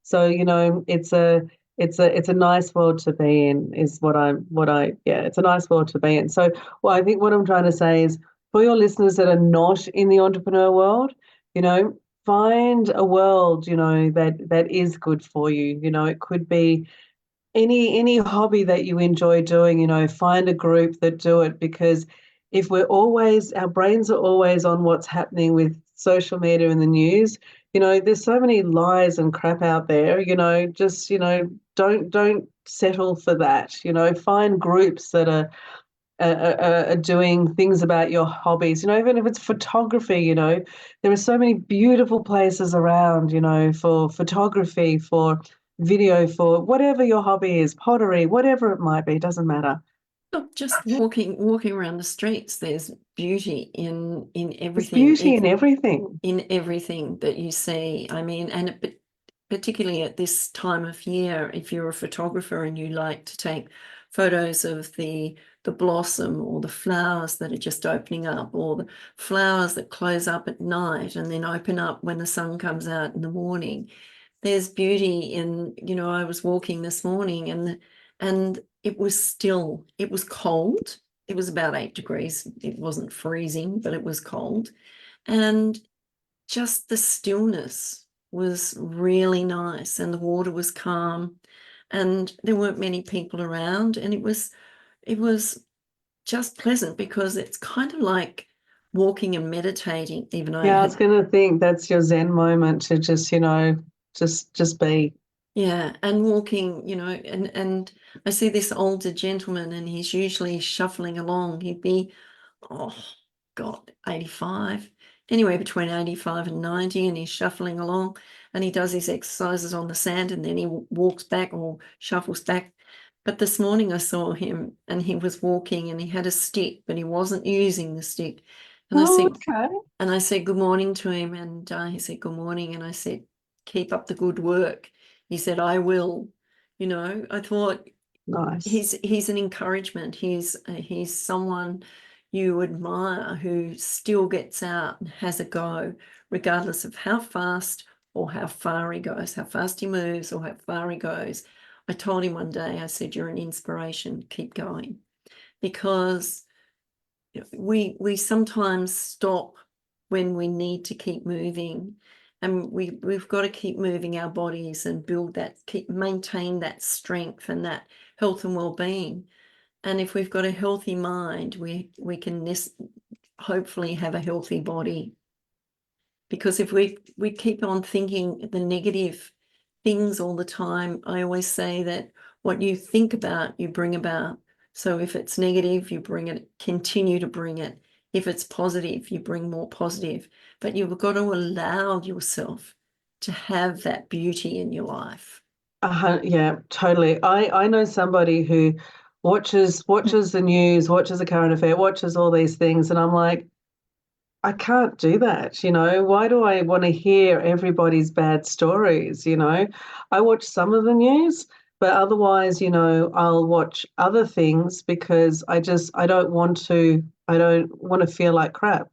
So, it's a nice world to be in, is yeah, it's a nice world to be in. So, well, I think what I'm trying to say is, for your listeners that are not in the entrepreneur world, you know, find a world, that is good for you. It could be any hobby that you enjoy doing. Find a group that do it, because if our brains are always on what's happening with social media and the news, there's so many lies and crap out there. Just, don't settle for that. Find groups that are doing things about your hobbies. Even if it's photography, there are so many beautiful places around, for photography, for video, for whatever your hobby is, pottery, whatever it might be, doesn't matter. Look, just walking around the streets, there's beauty in There's everything, beauty in even everything. in everything that you see. I mean, particularly at this time of year, if you're a photographer and you like to take photos of the blossom or the flowers that are just opening up, or the flowers that close up at night and then open up when the sun comes out in the morning. There's beauty in, I was walking this morning, and it was still, it was cold. It was about 8 degrees. It wasn't freezing, but it was cold. And just the stillness was really nice, and the water was calm, and there weren't many people around, and it was just pleasant, because it's kind of like walking and meditating. Even I Yeah, I was had, going to think that's your Zen moment to just, just be. yeah, and walking, and I see this older gentleman, and he's usually shuffling along. He'd be, oh God, 85, anywhere between 85 and 90, and he's shuffling along, and he does his exercises on the sand, and then he walks back or shuffles back. But this morning I saw him, and he was walking, and he had a stick, but he wasn't using the stick. And I Oh, said, okay. good morning to him, and he said good morning, and I said, keep up the good work. He said, I will. I thought, Nice. he's an encouragement. He's someone you admire, who still gets out and has a go, regardless of how fast or how far he goes, how fast he moves or how far he goes. I told him one day, I said, you're an inspiration, keep going. Because we sometimes stop when we need to keep moving, and we've got to keep moving our bodies and maintain that strength and that health and well-being. And if we've got a healthy mind, we can hopefully have a healthy body. Because if we keep on thinking the negative things all the time, I always say that what you think about, you bring about. So if it's negative, you bring it, continue to bring it. If it's positive, you bring more positive. But you've got to allow yourself to have that beauty in your life. Yeah, totally. I know somebody who watches the news, watches the current affair, watches all these things, and I'm like, I can't do that, Why do I want to hear everybody's bad stories, I watch some of the news, but otherwise, I'll watch other things because I don't want to feel like crap.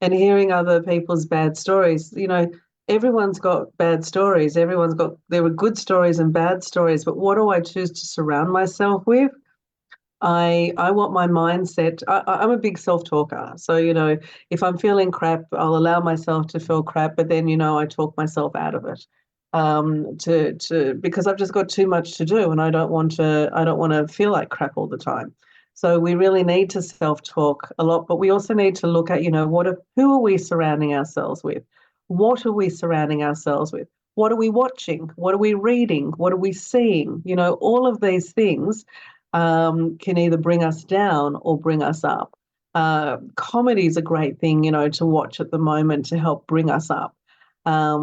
And hearing other people's bad stories, everyone's got bad stories. There were good stories and bad stories, but what do I choose to surround myself with? I want my mindset. I'm a big self-talker. So, if I'm feeling crap, I'll allow myself to feel crap, but then, I talk myself out of it. Because I've just got too much to do and I don't want to feel like crap all the time. So we really need to self-talk a lot, but we also need to look at, who are we surrounding ourselves with? What are we surrounding ourselves with? What are we watching? What are we reading? What are we seeing? All of these things can either bring us down or bring us up. Comedy is a great thing, to watch at the moment to help bring us up. I'll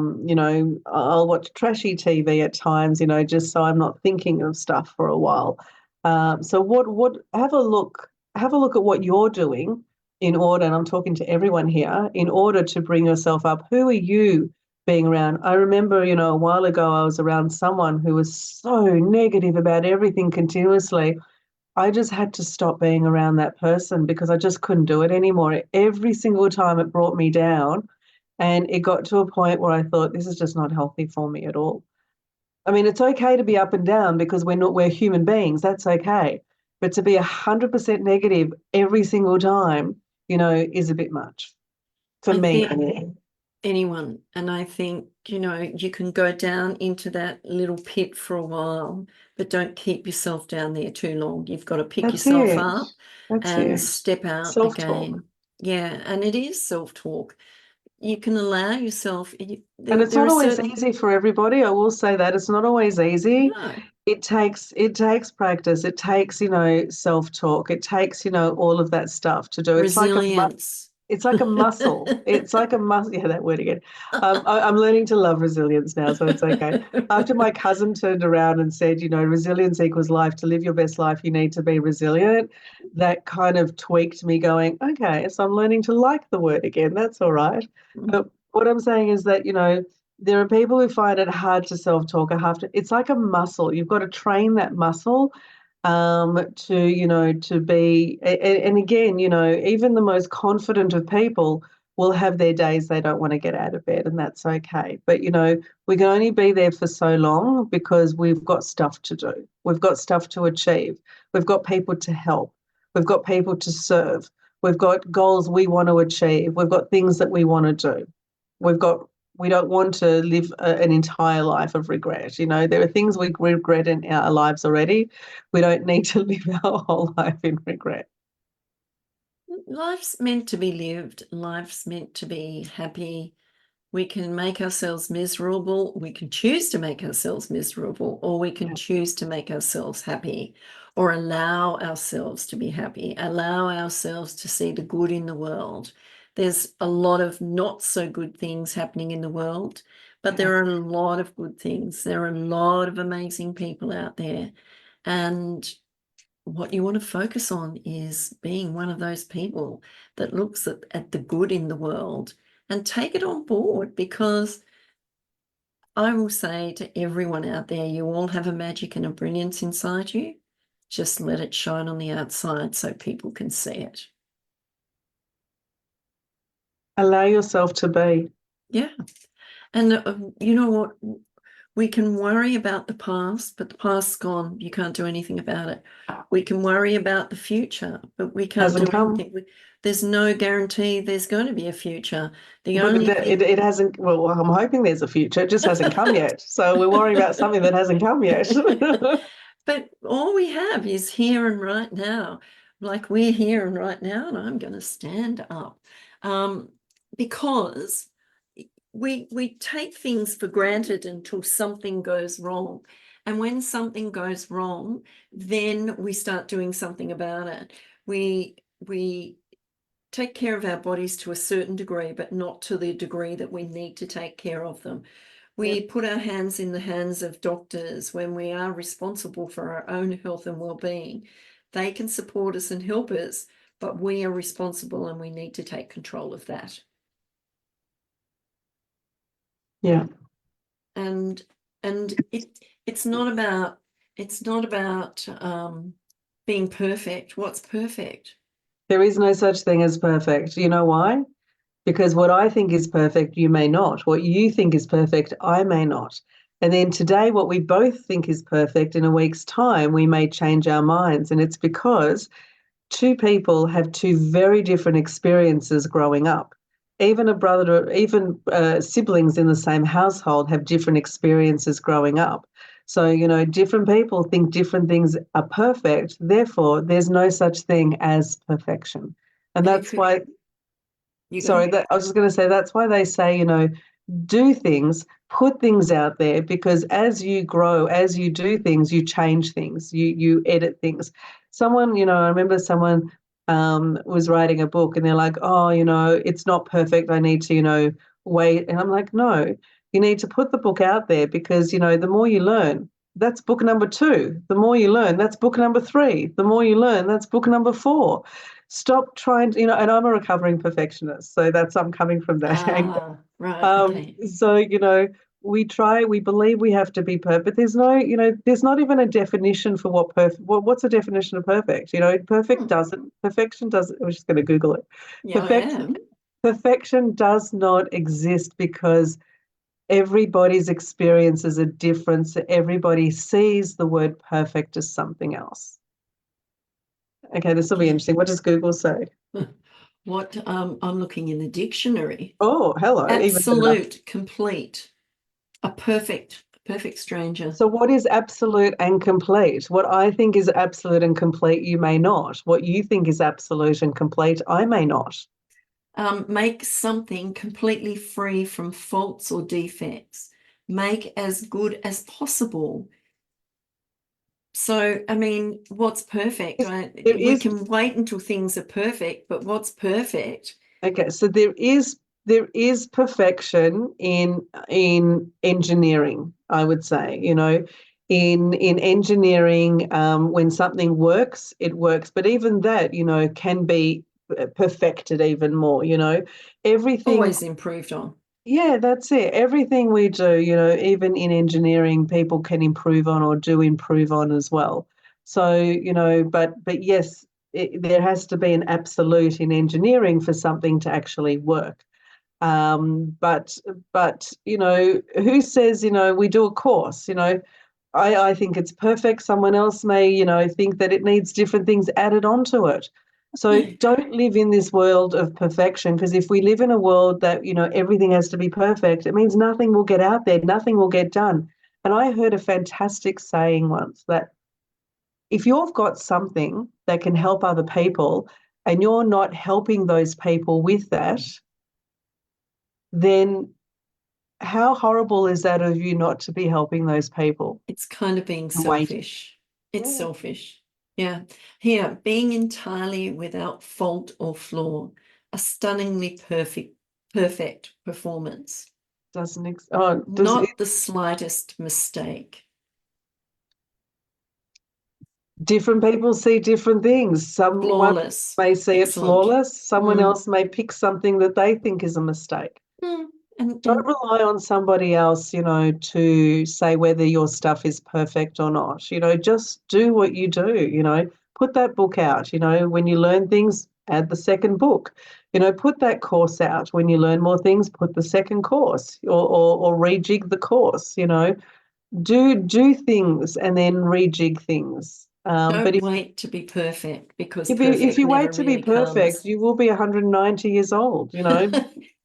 watch trashy TV at times, just so I'm not thinking of stuff for a while. So have a look at what you're doing in order, and I'm talking to everyone here, in order to bring yourself up. Who are you being around? I remember, a while ago, I was around someone who was so negative about everything continuously. I just had to stop being around that person because I just couldn't do it anymore. Every single time it brought me down, and it got to a point where I thought, this is just not healthy for me at all. I mean, it's okay to be up and down because we're human beings. That's okay. But to be 100% negative every single time, is a bit much for I me. think anyone, and I think, you can go down into that little pit for a while, but don't keep yourself down there too long. You've got to pick That's yourself it. up That's and it. step out Self-talk. again. Yeah, and it is self-talk. You can allow yourself, And it's there not are always certain, easy for everybody. I will say that it's not always easy. no, It takes practice. It takes, self-talk. It takes, all of that stuff to do. It's like a resilience. It's like a muscle. It's like a muscle. Yeah, that word again. I'm learning to love resilience now, so it's okay. After my cousin turned around and said, resilience equals life. To live your best life, you need to be resilient. That kind of tweaked me going, okay, so I'm learning to like the word again. That's all right. But what I'm saying is that, there are people who find it hard to self-talk or it's like a muscle. You've got to train that muscle to be, and again, even the most confident of people will have their days they don't want to get out of bed, and that's okay. But, we can only be there for so long because we've got stuff to do. We've got stuff to achieve. We've got people to help. We've got people to serve. We've got goals we want to achieve. We've got things that we want to do. We don't want to live an entire life of regret. There are things we regret in our lives already. We don't need to live our whole life in regret. Life's meant to be lived. Life's meant to be happy. We can make ourselves miserable. We can choose to make ourselves miserable, or we can choose to make ourselves happy, or allow ourselves to be happy, allow ourselves to see the good in the world. There's a lot of not so good things happening in the world, but there are a lot of good things. There are a lot of amazing people out there. And what you want to focus on is being one of those people that looks at the good in the world and take it on board, because I will say to everyone out there, you all have a magic and a brilliance inside you. Just let it shine on the outside so people can see it. Allow yourself to be. Yeah. And you know what? We can worry about the past, but the past's gone. You can't do anything about it. We can worry about the future, but we can't do anything. There's no guarantee there's going to be a future. But it hasn't. Well, I'm hoping there's a future. It just hasn't come yet. So we're worrying about something that hasn't come yet. But all we have is here and right now. Like we're here and right now, and I'm going to stand up because we take things for granted until something goes wrong. And when something goes wrong, then we start doing something about it. We take care of our bodies to a certain degree, but not to the degree that we need to take care of them. We put our hands in the hands of doctors when we are responsible for our own health and well-being. They can support us and help us, but we are responsible and we need to take control of that. Yeah. And it's not about being perfect. What's perfect? There is no such thing as perfect. You know why? Because what I think is perfect, you may not. What you think is perfect, I may not. And then today, what we both think is perfect, in a week's time, we may change our minds. And it's because two people have two very different experiences growing up. Even siblings in the same household have different experiences growing up. So, different people think different things are perfect. Therefore, there's no such thing as perfection. And that's why. Sorry, I was just going to say that's why they say, do things, put things out there, because as you grow, as you do things, you change things, you edit things. Someone, I remember someone was writing a book and they're like, oh, it's not perfect. I need to, wait. And I'm like, no, you need to put the book out there because, the more you learn, that's book number 2. The more you learn, that's book number 3. The more you learn, that's book number 4. Stop trying to, and I'm a recovering perfectionist, so I'm coming from that angle. Right, okay. So, we believe we have to be perfect, but there's there's not even a definition for what's a definition of perfect? Perfection doesn't, I'm just going to Google it. Yeah, Perfection does not exist because everybody's experiences are different, so everybody sees the word perfect as something else. Okay, this will be interesting. What does Google say? What I'm looking in the dictionary. Oh, hello. Absolute, complete, a perfect stranger. So what is absolute and complete? What I think is absolute and complete, you may not. What you think is absolute and complete, I may not. Make something completely free from faults or defects. Make as good as possible. So, I mean, what's perfect, right? We can wait until things are perfect, but what's perfect Okay, so there is perfection in engineering, I would say. In engineering, when something works, it works. But even that, can be perfected even more. Everything. Always improved on. Yeah, that's it. Everything we do, even in engineering, people can improve on or do improve on as well. So, but yes, there has to be an absolute in engineering for something to actually work. But who says, we do a course, I think it's perfect. Someone else may, think that it needs different things added onto it. So don't live in this world of perfection, because if we live in a world that, everything has to be perfect, it means nothing will get out there, nothing will get done. And I heard a fantastic saying once that if you've got something that can help other people and you're not helping those people with that, then how horrible is that of you not to be helping those people? It's kind of being Waiting. selfish. It's Yeah. selfish. Yeah. Here, being entirely without fault or flaw, a stunningly perfect performance. Does it? Not the slightest mistake. Different people see different things. Someone Flawless. may see it Excellent. flawless. Someone else may pick something that they think is a mistake. Mm. And, Don't and rely on somebody else, to say whether your stuff is perfect or not. Just do what you do, put that book out, when you learn things, add the second book. Put that course out. When you learn more things, put the second course or rejig the course, do things and then rejig things. But don't if wait to be perfect, because if perfect you never wait to be really perfect, comes. you will be 190 years old,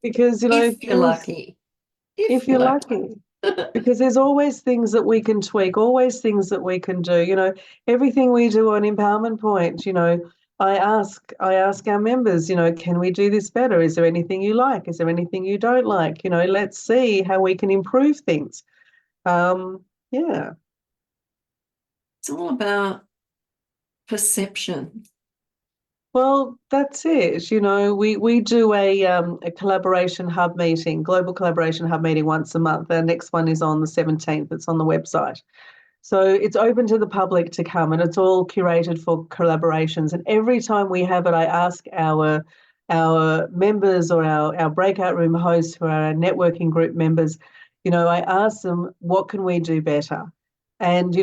because If you're things, lucky. If if you're you're lucky. lucky, because there's always things that we can tweak, always things that we can do. Everything we do on Empowerment Point, I ask our members, can we do this better? Is there anything you like? Is there anything you don't like? Let's see how we can improve things. Yeah. It's all about perception. Well, that's it. We do a collaboration hub meeting, global collaboration hub meeting once a month. Our next one is on the 17th. It's on the website. So it's open to the public to come, and it's all curated for collaborations. And every time we have it, I ask our members or our breakout room hosts who are our networking group members, I ask them, what can we do better? And,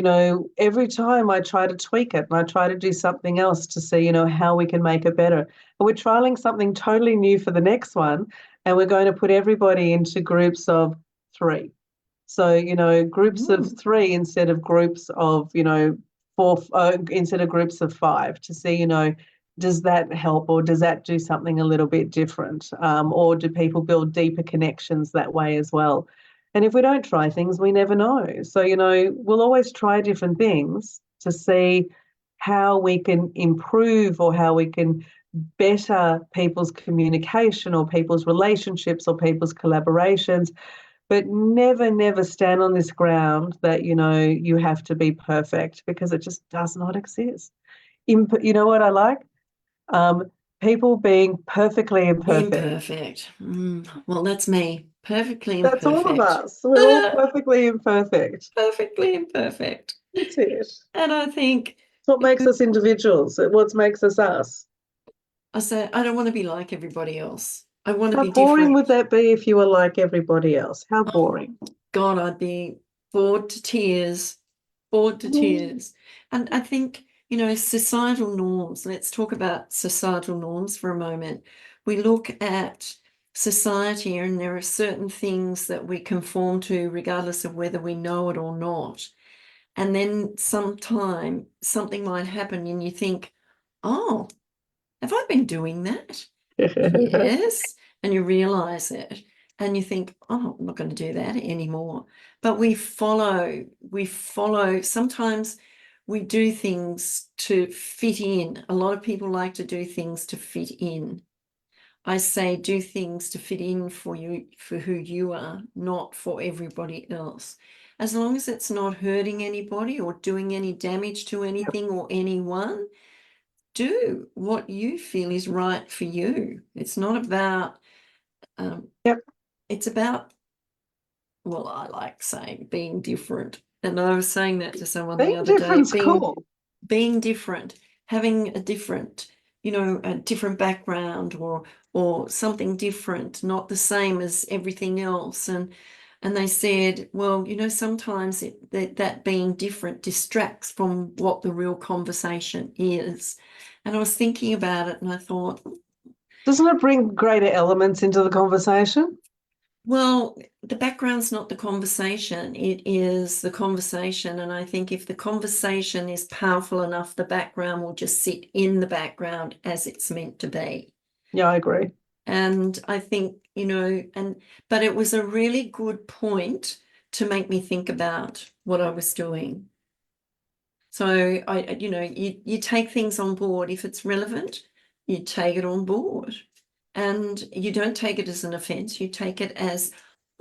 every time I try to tweak it and I try to do something else to see, how we can make it better. And we're trialing something totally new for the next one, and we're going to put everybody into groups of 3. So, groups of 3 instead of groups of, 4, instead of groups of 5, to see, does that help, or does that do something a little bit different? Or do people build deeper connections that way as well? And if we don't try things, we never know. So, we'll always try different things to see how we can improve or how we can better people's communication or people's relationships or people's collaborations, but never, never stand on this ground that, you have to be perfect, because it just does not exist. You know what I like? People being perfectly imperfect. Imperfect. Well, that's me. Perfectly That's all of imperfect. us. We're all perfectly imperfect. Perfectly imperfect. That's it. And I think, It's what makes us individuals. It's what makes us us. I say, I don't want to be like everybody else. I want to How be boring would different. that be if you were like everybody else? How Oh, boring. God, I'd be bored to tears, bored to tears. And I think, societal norms, let's talk about societal norms for a moment. We look at society, and there are certain things that we conform to regardless of whether we know it or not. And then sometime something might happen and you think, oh, have I been doing that? Yes. And you realize it and you think, oh, I'm not going to do that anymore. But we follow, sometimes we do things to fit in. A lot of people like to do things to fit in. I say do things to fit in for you, for who you are, not for everybody else. As long as it's not hurting anybody or doing any damage to anything or anyone, do what you feel is right for you. It's not about, Yep. it's about, well, I like saying being different. And I was saying that to someone the Being other day, different's cool. being different, having a different, a different background or something different, not the same as everything else. And they said, well, sometimes that being different distracts from what the real conversation is. And I was thinking about it and I thought, Doesn't it bring greater elements into the conversation? well, the background's not the conversation, it is the conversation. And I think if the conversation is powerful enough, the background will just sit in the background as it's meant to be. Yeah, I agree. And I think, but it was a really good point to make me think about what I was doing. So you take things on board. If it's relevant, you take it on board. And you don't take it as an offense. You take it as,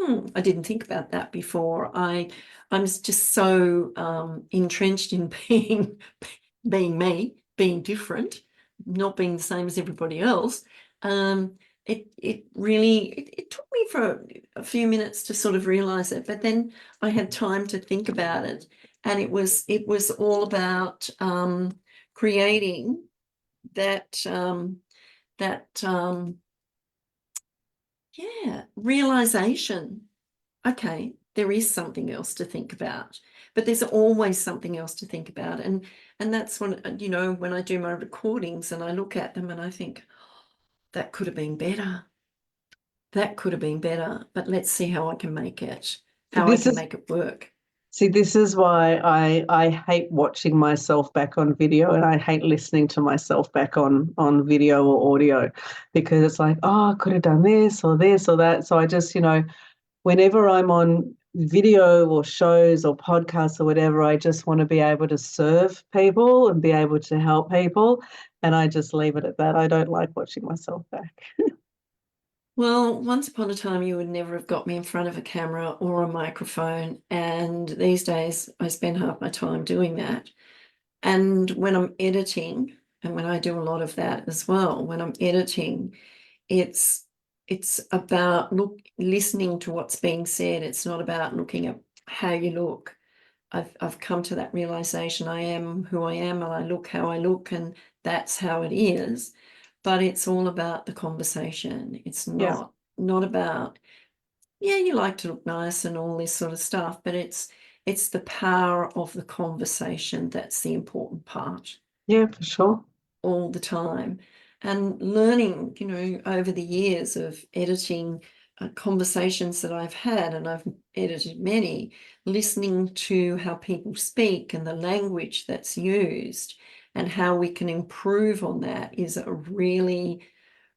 I didn't think about that before. I'm just so entrenched in being me, being different, not being the same as everybody else. It really it took me for a few minutes to sort of realize it, but then I had time to think about it, and it was all about creating that realization. Okay, there is something else to think about, but there's always something else to think about. And that's when, when I do my recordings and I look at them and I think, that could have been better. That could have been better, but let's see how I can make it, See, how I this can is make it work. See, this is why I hate watching myself back on video, and I hate listening to myself back on video or audio, because it's like, oh, I could have done this or that. So I just, whenever I'm on video or shows or podcasts or whatever, I just want to be able to serve people and be able to help people. And I just leave it at that. I don't like watching myself back. Well, once upon a time, you would never have got me in front of a camera or a microphone. And these days, I spend half my time doing that. And when I'm editing, and when I do a lot of that as well, when I'm editing, it's about listening to what's being said. It's not about looking at how you look. I've come to that realization. I am who I am and I look how I look, and that's how it is. But it's all about the conversation. It's Yeah. not about, yeah, you like to look nice and all this sort of stuff, but it's the power of the conversation that's the important part Yeah, for sure. all the time. And learning, over the years of editing conversations that I've had, and I've edited many, listening to how people speak and the language that's used and how we can improve on that is a really,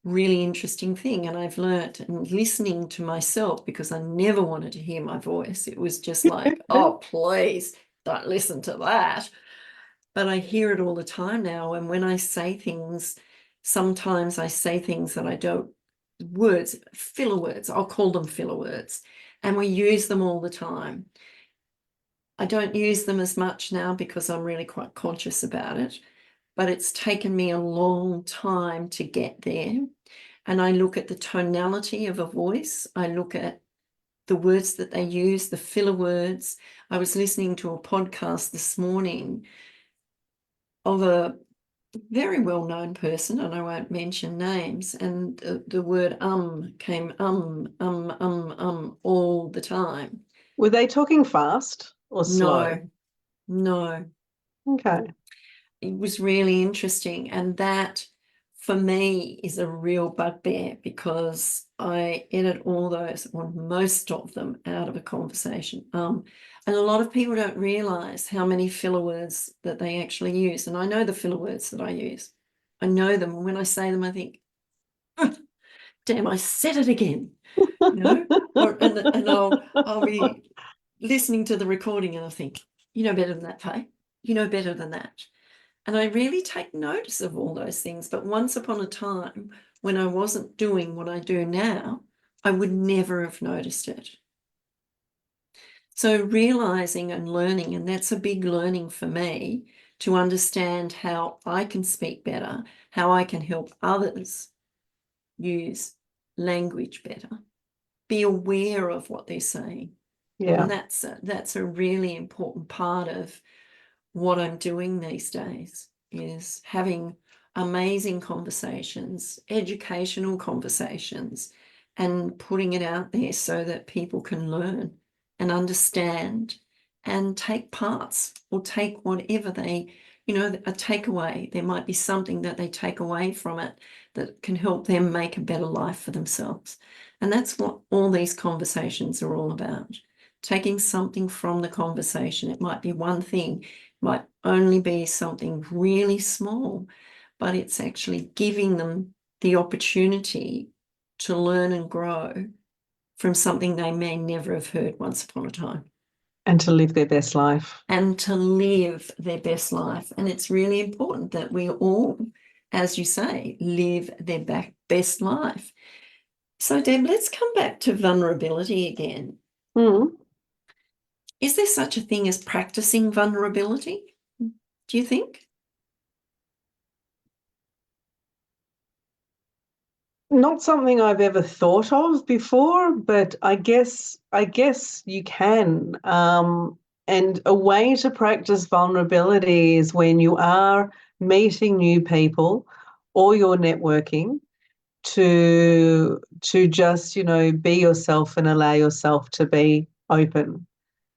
really interesting thing. And I've learnt, and listening to myself, because I never wanted to hear my voice. It was just like, oh, please don't listen to that. But I hear it all the time now. And when I say things, sometimes I say things that I don't, filler words, I'll call them filler words. And we use them all the time. I don't use them as much now because I'm really quite conscious about it. But it's taken me a long time to get there. And I look at the tonality of a voice. I look at the words that they use, the filler words. I was listening to a podcast this morning of a very well-known person, and I won't mention names, and the word came all the time. Were they talking fast or slow? No. Okay. It was really interesting, and that for me is a real bugbear, because I edit all those, or most of them, out of a conversation. And a lot of people don't realize how many filler words that they actually use. And I know the filler words that I use. I know them. And when I say them, I think, damn, I said it again, and I'll be listening to the recording and I think, you know better than that, Faye. You know better than that. And I really take notice of all those things. But once upon a time, when I wasn't doing what I do now, I would never have noticed it. So realizing and learning, and that's a big learning for me, to understand how I can speak better, how I can help others use language better, be aware of what they're saying. Yeah. And that's a really important part of what I'm doing these days, is having amazing conversations, educational conversations, and putting it out there so that people can learn and understand and take parts or take whatever they, a takeaway. There might be something that they take away from it that can help them make a better life for themselves. And that's what all these conversations are all about. Taking something from the conversation. It might be one thing, might only be something really small, but it's actually giving them the opportunity to learn and grow from something they may never have heard once upon a time. And to live their best life. And to live their best life. And it's really important that we all, as you say, live their best life. So, Deb, let's come back to vulnerability again. Mm. Is there such a thing as practicing vulnerability, do you think? Not something I've ever thought of before, but I guess you can. And a way to practice vulnerability is when you are meeting new people or you're networking to just, be yourself and allow yourself to be open.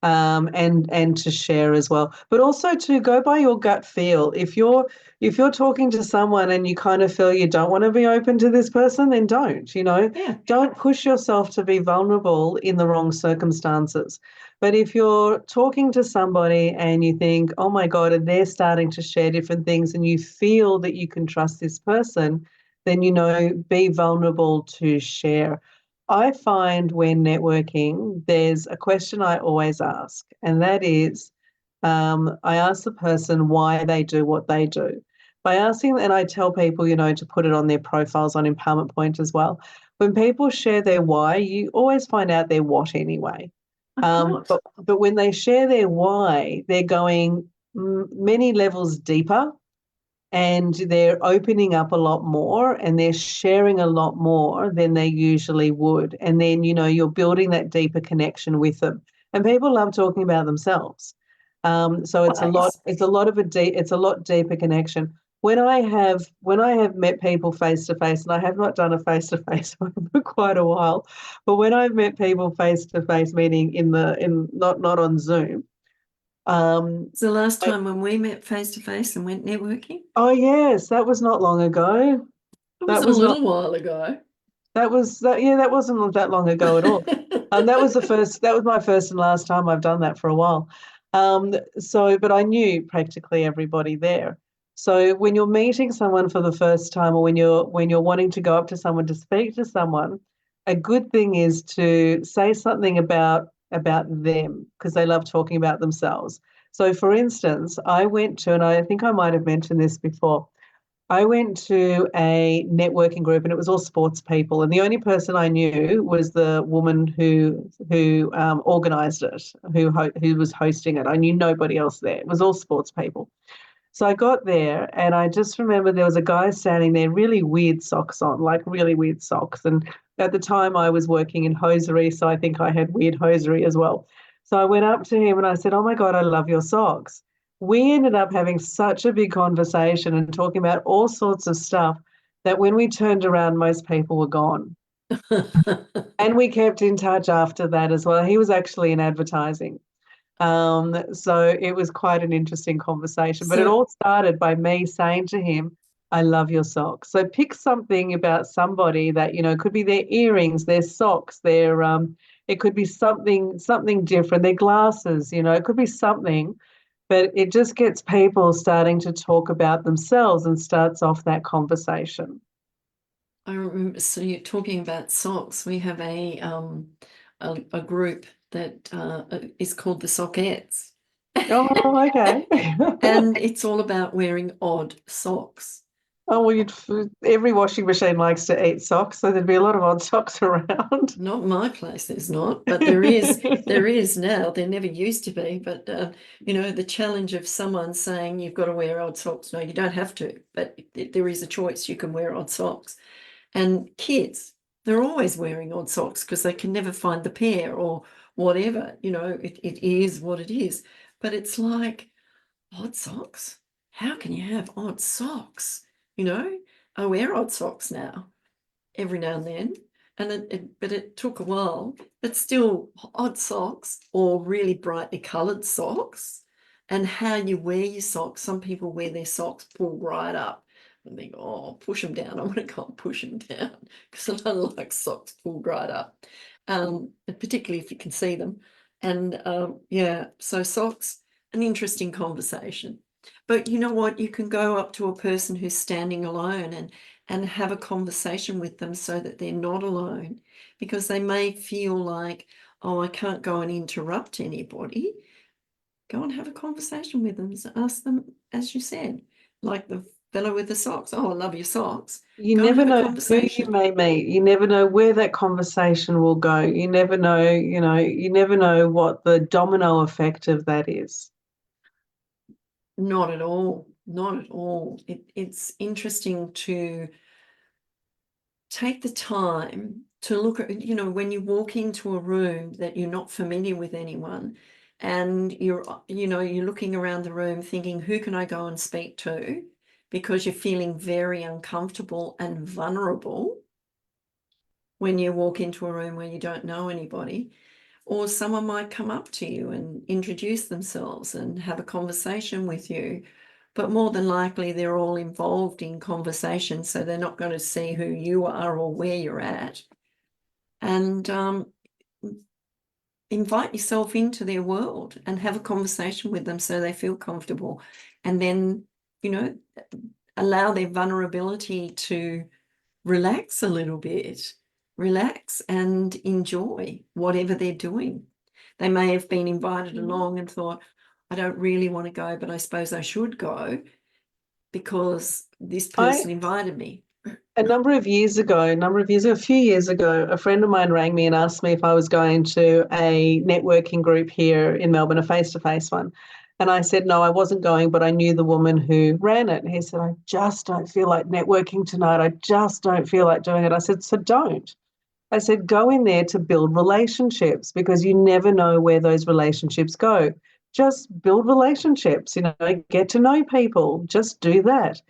And to share as well, but also to go by your gut feel. If you're talking to someone and you kind of feel you don't want to be open to this person, then don't. Yeah. Don't push yourself to be vulnerable in the wrong circumstances. But if you're talking to somebody and you think, oh my God, and they're starting to share different things, and you feel that you can trust this person, then be vulnerable to share. I find when networking, there's a question I always ask, and that is, I ask the person why they do what they do. By asking, and I tell people, to put it on their profiles on Empowerment Point as well. When people share their why, you always find out their what anyway. But when they share their why, they're going many levels deeper, and they're opening up a lot more and they're sharing a lot more than they usually would. And then, you're building that deeper connection with them. And people love talking about themselves. So it's a lot deeper connection. When I have met people face to face, and I have not done a face to face for quite a while, but when I've met people face to face, meaning not on Zoom. It's the last time when we met face to face and went networking. Oh yes, that was not long ago. It was a little while ago. That wasn't that long ago at all. That was my first and last time I've done that for a while. But I knew practically everybody there. So when you're meeting someone for the first time, or when you're wanting to go up to someone to speak to someone, a good thing is to say something about them, because they love talking about themselves. So for instance, I went to, and I think I might have mentioned this before, I went to a networking group and it was all sports people. And the only person I knew was the woman who organised it, who was hosting it. I knew nobody else there. It was all sports people. So I got there and I just remember there was a guy standing there, really weird socks on, like really weird socks. And at the time I was working in hosiery, so I think I had weird hosiery as well. So I went up to him and I said, oh my God, I love your socks. We ended up having such a big conversation and talking about all sorts of stuff that when we turned around, most people were gone. And we kept in touch after that as well. He was actually in advertising. So it was quite an interesting conversation. But it all started by me saying to him, I love your socks. So pick something about somebody that, it could be their earrings, their socks, it could be something different, their glasses, it could be something. But it just gets people starting to talk about themselves and starts off that conversation. I remember, so you're talking about socks. We have a group that is called the Sockettes. Oh, okay. And it's all about wearing odd socks. Oh, well, every washing machine likes to eat socks, so there'd be a lot of odd socks around. Not my place, there's not, but there is now. There never used to be, but the challenge of someone saying you've got to wear odd socks. No, you don't have to, but there is a choice. You can wear odd socks. And kids, they're always wearing odd socks because they can never find the pair or whatever. It is what it is. But it's like, odd socks? How can you have odd socks? I wear odd socks now, every now and then. But it took a while. But still, odd socks or really brightly coloured socks, and how you wear your socks. Some people wear their socks pulled right up and think, oh, push them down. I want to go and push them down because I don't like socks pulled right up, particularly if you can see them. And yeah, so socks, an interesting conversation. But you know what? You can go up to a person who's standing alone and have a conversation with them so that they're not alone, because they may feel like, oh, I can't go and interrupt anybody. Go and have a conversation with them. Ask them, as you said, like the fellow with the socks. Oh, I love your socks. You Go and never have a know who you conversation. may meet. You never know where that conversation will go. You never know what the domino effect of that is. Not at all. Not at all. It's interesting to take the time to look at, when you walk into a room that you're not familiar with anyone, and you're looking around the room thinking, who can I go and speak to? Because you're feeling very uncomfortable and vulnerable when you walk into a room where you don't know anybody. Or someone might come up to you and introduce themselves and have a conversation with you. But more than likely, they're all involved in conversation, so they're not going to see who you are or where you're at. And invite yourself into their world and have a conversation with them so they feel comfortable. And then, allow their vulnerability to relax a little bit, relax and enjoy whatever they're doing. They may have been invited along and thought, I don't really want to go, but I suppose I should go because this I person invited me. a few years ago, a friend of mine rang me and asked me if I was going to a networking group here in Melbourne, a face-to-face one. And I said, no, I wasn't going, but I knew the woman who ran it. And he said, I just don't feel like networking tonight. I just don't feel like doing it. I said, so don't. I said, go in there to build relationships because you never know where those relationships go. Just build relationships, get to know people. Just do that.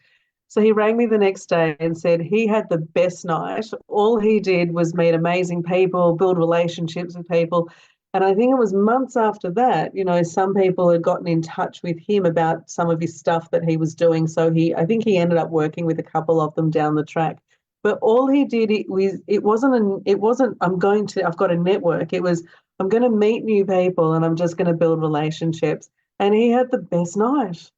So he rang me the next day and said he had the best night. All he did was meet amazing people, build relationships with people. And I think it was months after that, some people had gotten in touch with him about some of his stuff that he was doing. So I think he ended up working with a couple of them down the track. But all he did, it wasn't, I've got a network. It was, I'm going to meet new people and I'm just going to build relationships. And he had the best night.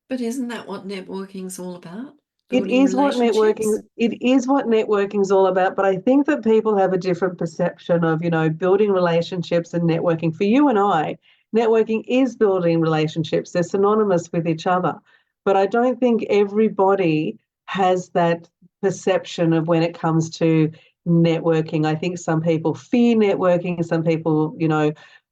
But isn't that what networking's all about? It Building is what networking relationships? it is what networking is all about, but I think that people have a different perception of, building relationships and networking. For you and I, networking is building relationships. They're synonymous with each other. But I don't think everybody has that perception of when it comes to networking. I think some people fear networking, some people,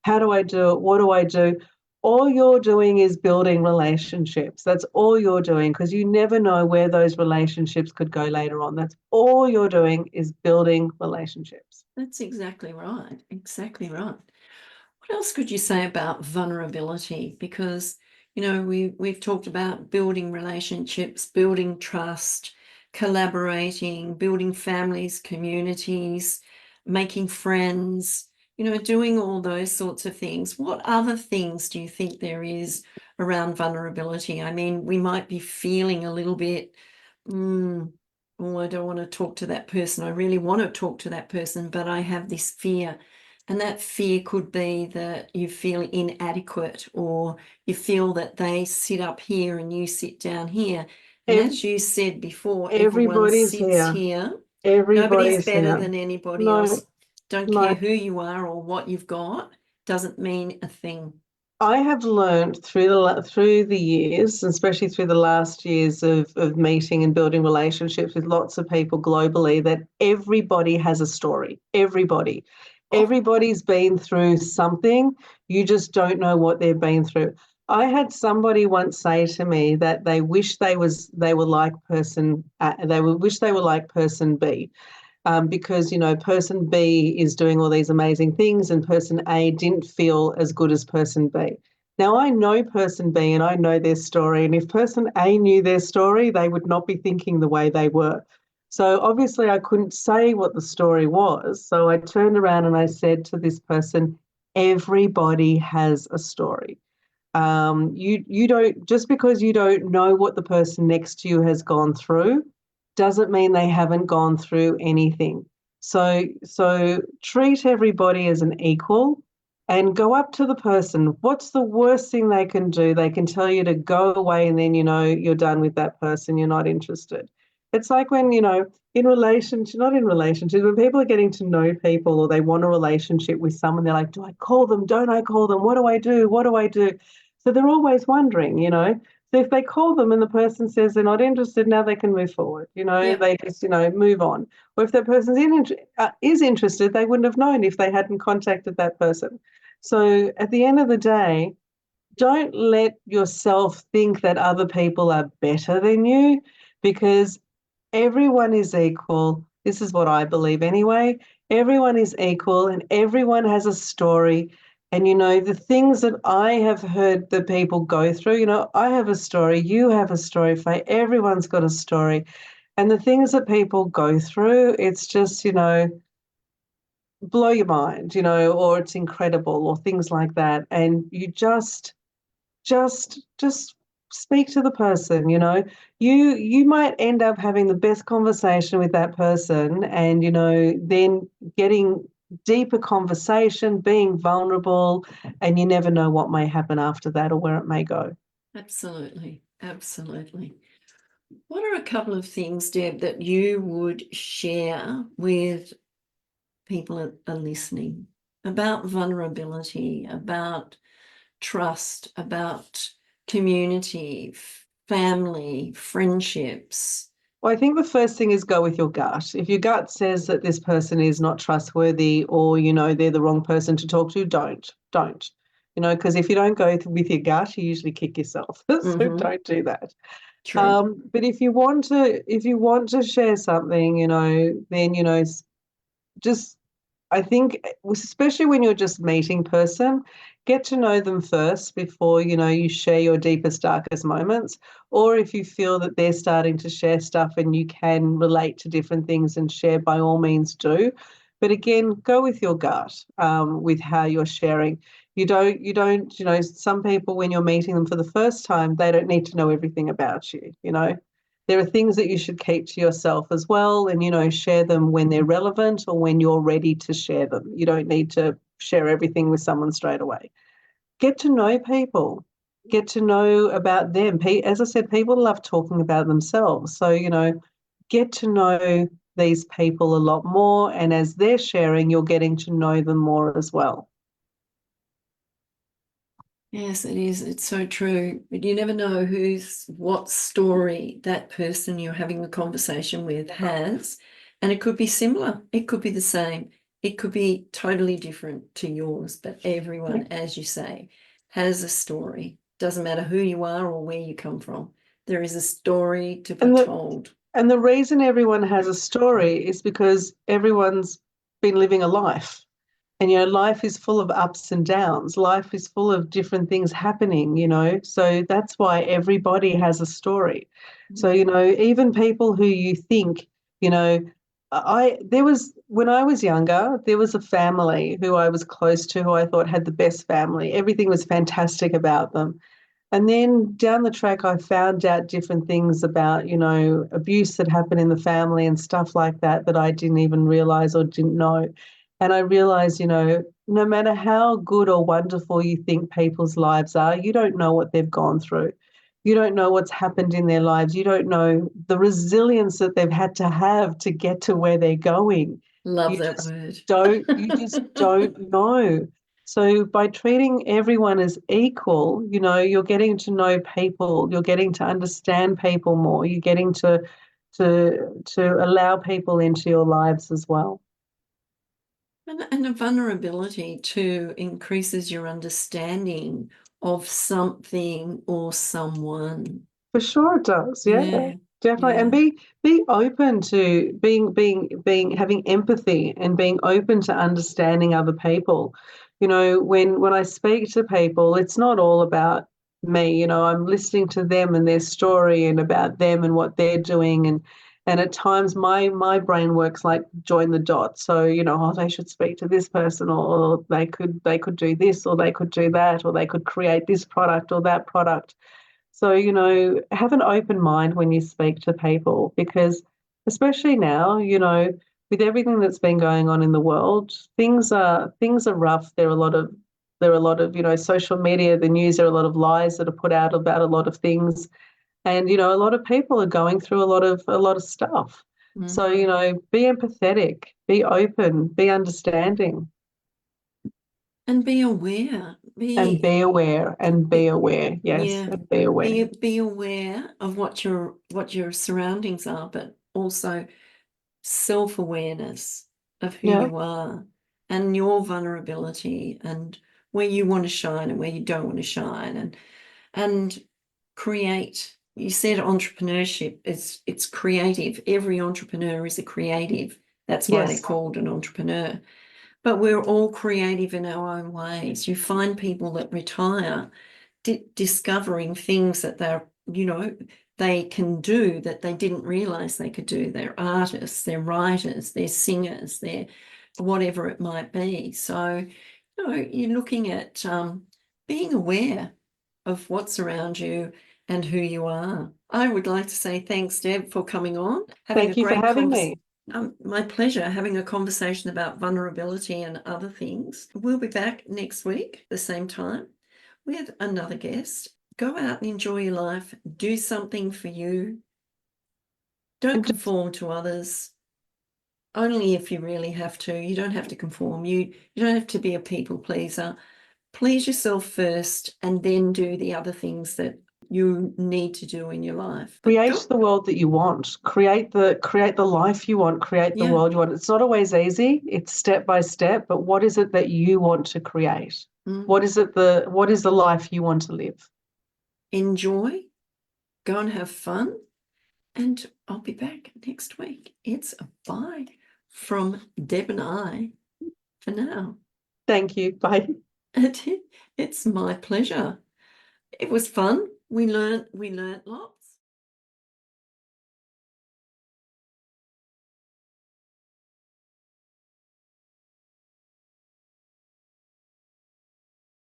how do I do it? What do I do? All you're doing is building relationships. That's all you're doing because you never know where those relationships could go later on. That's all you're doing is building relationships. That's exactly right. Exactly right. What else could you say about vulnerability? Because, we've talked about building relationships, building trust, collaborating, building families, communities, making friends, doing all those sorts of things. What other things do you think there is around vulnerability? I mean, we might be feeling a little bit, oh, I don't want to talk to that person. I really want to talk to that person, but I have this fear. And that fear could be that you feel inadequate, or you feel that they sit up here and you sit down here. And Ev- as you said before, everyone Everybody's sits here. here. Nobody's Everybody's better here. than anybody No, else. Don't care no. who you are or what you've got. Doesn't mean a thing. I have learned through the years, especially through the last years of meeting and building relationships with lots of people globally, that everybody has a story. Everybody. Oh, Everybody's been through something. You just don't know what they've been through. I had somebody once say to me that they wish they were like person wish they were like person B, because person B is doing all these amazing things and person A didn't feel as good as person B. Now I know person B and I know their story, and if person A knew their story, they would not be thinking the way they were. So obviously I couldn't say what the story was. So I turned around and I said to this person, everybody has a story. You don't, just because you don't know what the person next to you has gone through doesn't mean they haven't gone through anything. So treat everybody as an equal and go up to the person. What's the worst thing they can do? They can tell you to go away, and then you're done with that person. You're not interested. It's like when, in relationship, not in relationships, when people are getting to know people or they want a relationship with someone, they're like, do I call them? Don't I call them? What do I do? What do I do? So they're always wondering. So if they call them and the person says they're not interested, now they can move forward. yeah, They just, move on. Or if that person is interested, they wouldn't have known if they hadn't contacted that person. So at the end of the day, don't let yourself think that other people are better than you, because everyone is equal. This is what I believe anyway. Everyone is equal and everyone has a story. And, the things that I have heard that people go through, I have a story, you have a story, Faye, everyone's got a story. And the things that people go through, it's just, blow your mind, or it's incredible or things like that. And you just speak to the person. You might end up having the best conversation with that person, and then getting deeper conversation, being vulnerable, and you never know what may happen after that or where it may go. absolutely. Absolutely. What are a couple of things, Deb, that you would share with people that are listening about vulnerability, about trust, about community, family, friendships? Well, I think the first thing is go with your gut. If your gut says that this person is not trustworthy, or they're the wrong person to talk to, don't. Because if you don't go with your gut, you usually kick yourself. So don't do that. True. But if you want to share something, then just, I think, especially when you're just meeting person, get to know them first before you share your deepest, darkest moments. Or if you feel that they're starting to share stuff and you can relate to different things and share, by all means do. But again, go with your gut, with how you're sharing. You don't. Some people, when you're meeting them for the first time, they don't need to know everything about you. There are things that you should keep to yourself as well, and share them when they're relevant or when you're ready to share them. You don't need to share everything with someone straight away. Get to know people, get to know about them. As I said, people love talking about themselves. So, get to know these people a lot more, and as they're sharing, you're getting to know them more as well. Yes, it is. It's so true. But you never know what story that person you're having the conversation with has. And it could be similar. It could be the same. It could be totally different to yours. But everyone, as you say, has a story. Doesn't matter who you are or where you come from. There is a story to be And the told. and the reason everyone has a story is because everyone's been living a life. And, life is full of ups and downs. Life is full of different things happening. So that's why everybody has a story. So, even people who you think, you know, when I was younger, there was a family who I was close to, who I thought had the best family. Everything was fantastic about them. And then down the track, I found out different things about, abuse that happened in the family and stuff like that, that I didn't even realize or didn't know. And I realized, no matter how good or wonderful you think people's lives are, you don't know what they've gone through. You don't know what's happened in their lives. You don't know the resilience that they've had to have to get to where they're going. Love You that just word. don't know. So by treating everyone as equal, you know, you're getting to know people, you're getting to understand people more, you're getting to allow people into your lives as well. And a vulnerability too increases your understanding of something or someone. For sure it does. Yeah, Yeah, definitely. And yeah. be open to being having empathy and being open to understanding other people. You know, when I speak to people, it's not all about me. You know, I'm listening to them and their story and about them and what they're doing, and at times my brain works like join the dots. So, you know, oh, they should speak to this person, or they could do this, or they could do that, or they could create this product or that product. So, you know, have an open mind when you speak to people, because especially now, you know, with everything that's been going on in the world, things are rough. There are a lot of, you know, social media, the news, there are a lot of lies that are put out about a lot of things. And, you know, a lot of people are going through a lot of stuff. Mm. So, you know, be empathetic, be open, be understanding, And be aware. and be aware, and be Be aware. Yes, yeah. and be aware. Be aware of what your surroundings are, but also self-awareness of who Yeah. you are and your vulnerability and where you want to shine and where you don't want to shine, and create. You said entrepreneurship is it's creative. Every entrepreneur is a creative. That's why they're Yes. called an entrepreneur. But we're all creative in our own ways. You find people that retire discovering things that they're, you know, they can do that they didn't realize they could do. They're artists, they're writers, they're singers, they're whatever it might be. So, you know, you're looking at being aware of what's around you and who you are. I would like to say thanks, Deb, for coming on, having a Thank you for great having conversation. me. My pleasure, having a conversation about vulnerability and other things. We'll be back next week, the same time, with another guest. Go out and enjoy your life. Do something for you. Don't And just conform to others. Only if you really have to. You don't have to conform. You don't have to be a people pleaser. Please yourself first and then do the other things that you need to do in your life. But create go, the world that you want. Create the life you want. Create the yeah. world you want. It's not always easy. It's step by step. But what is it that you want to create? Mm. What is the life you want to live? Enjoy. Go and have fun. And I'll be back next week. It's a bye from Deb and I for now. Thank you. Bye. It's my pleasure. It was fun. We learned lots.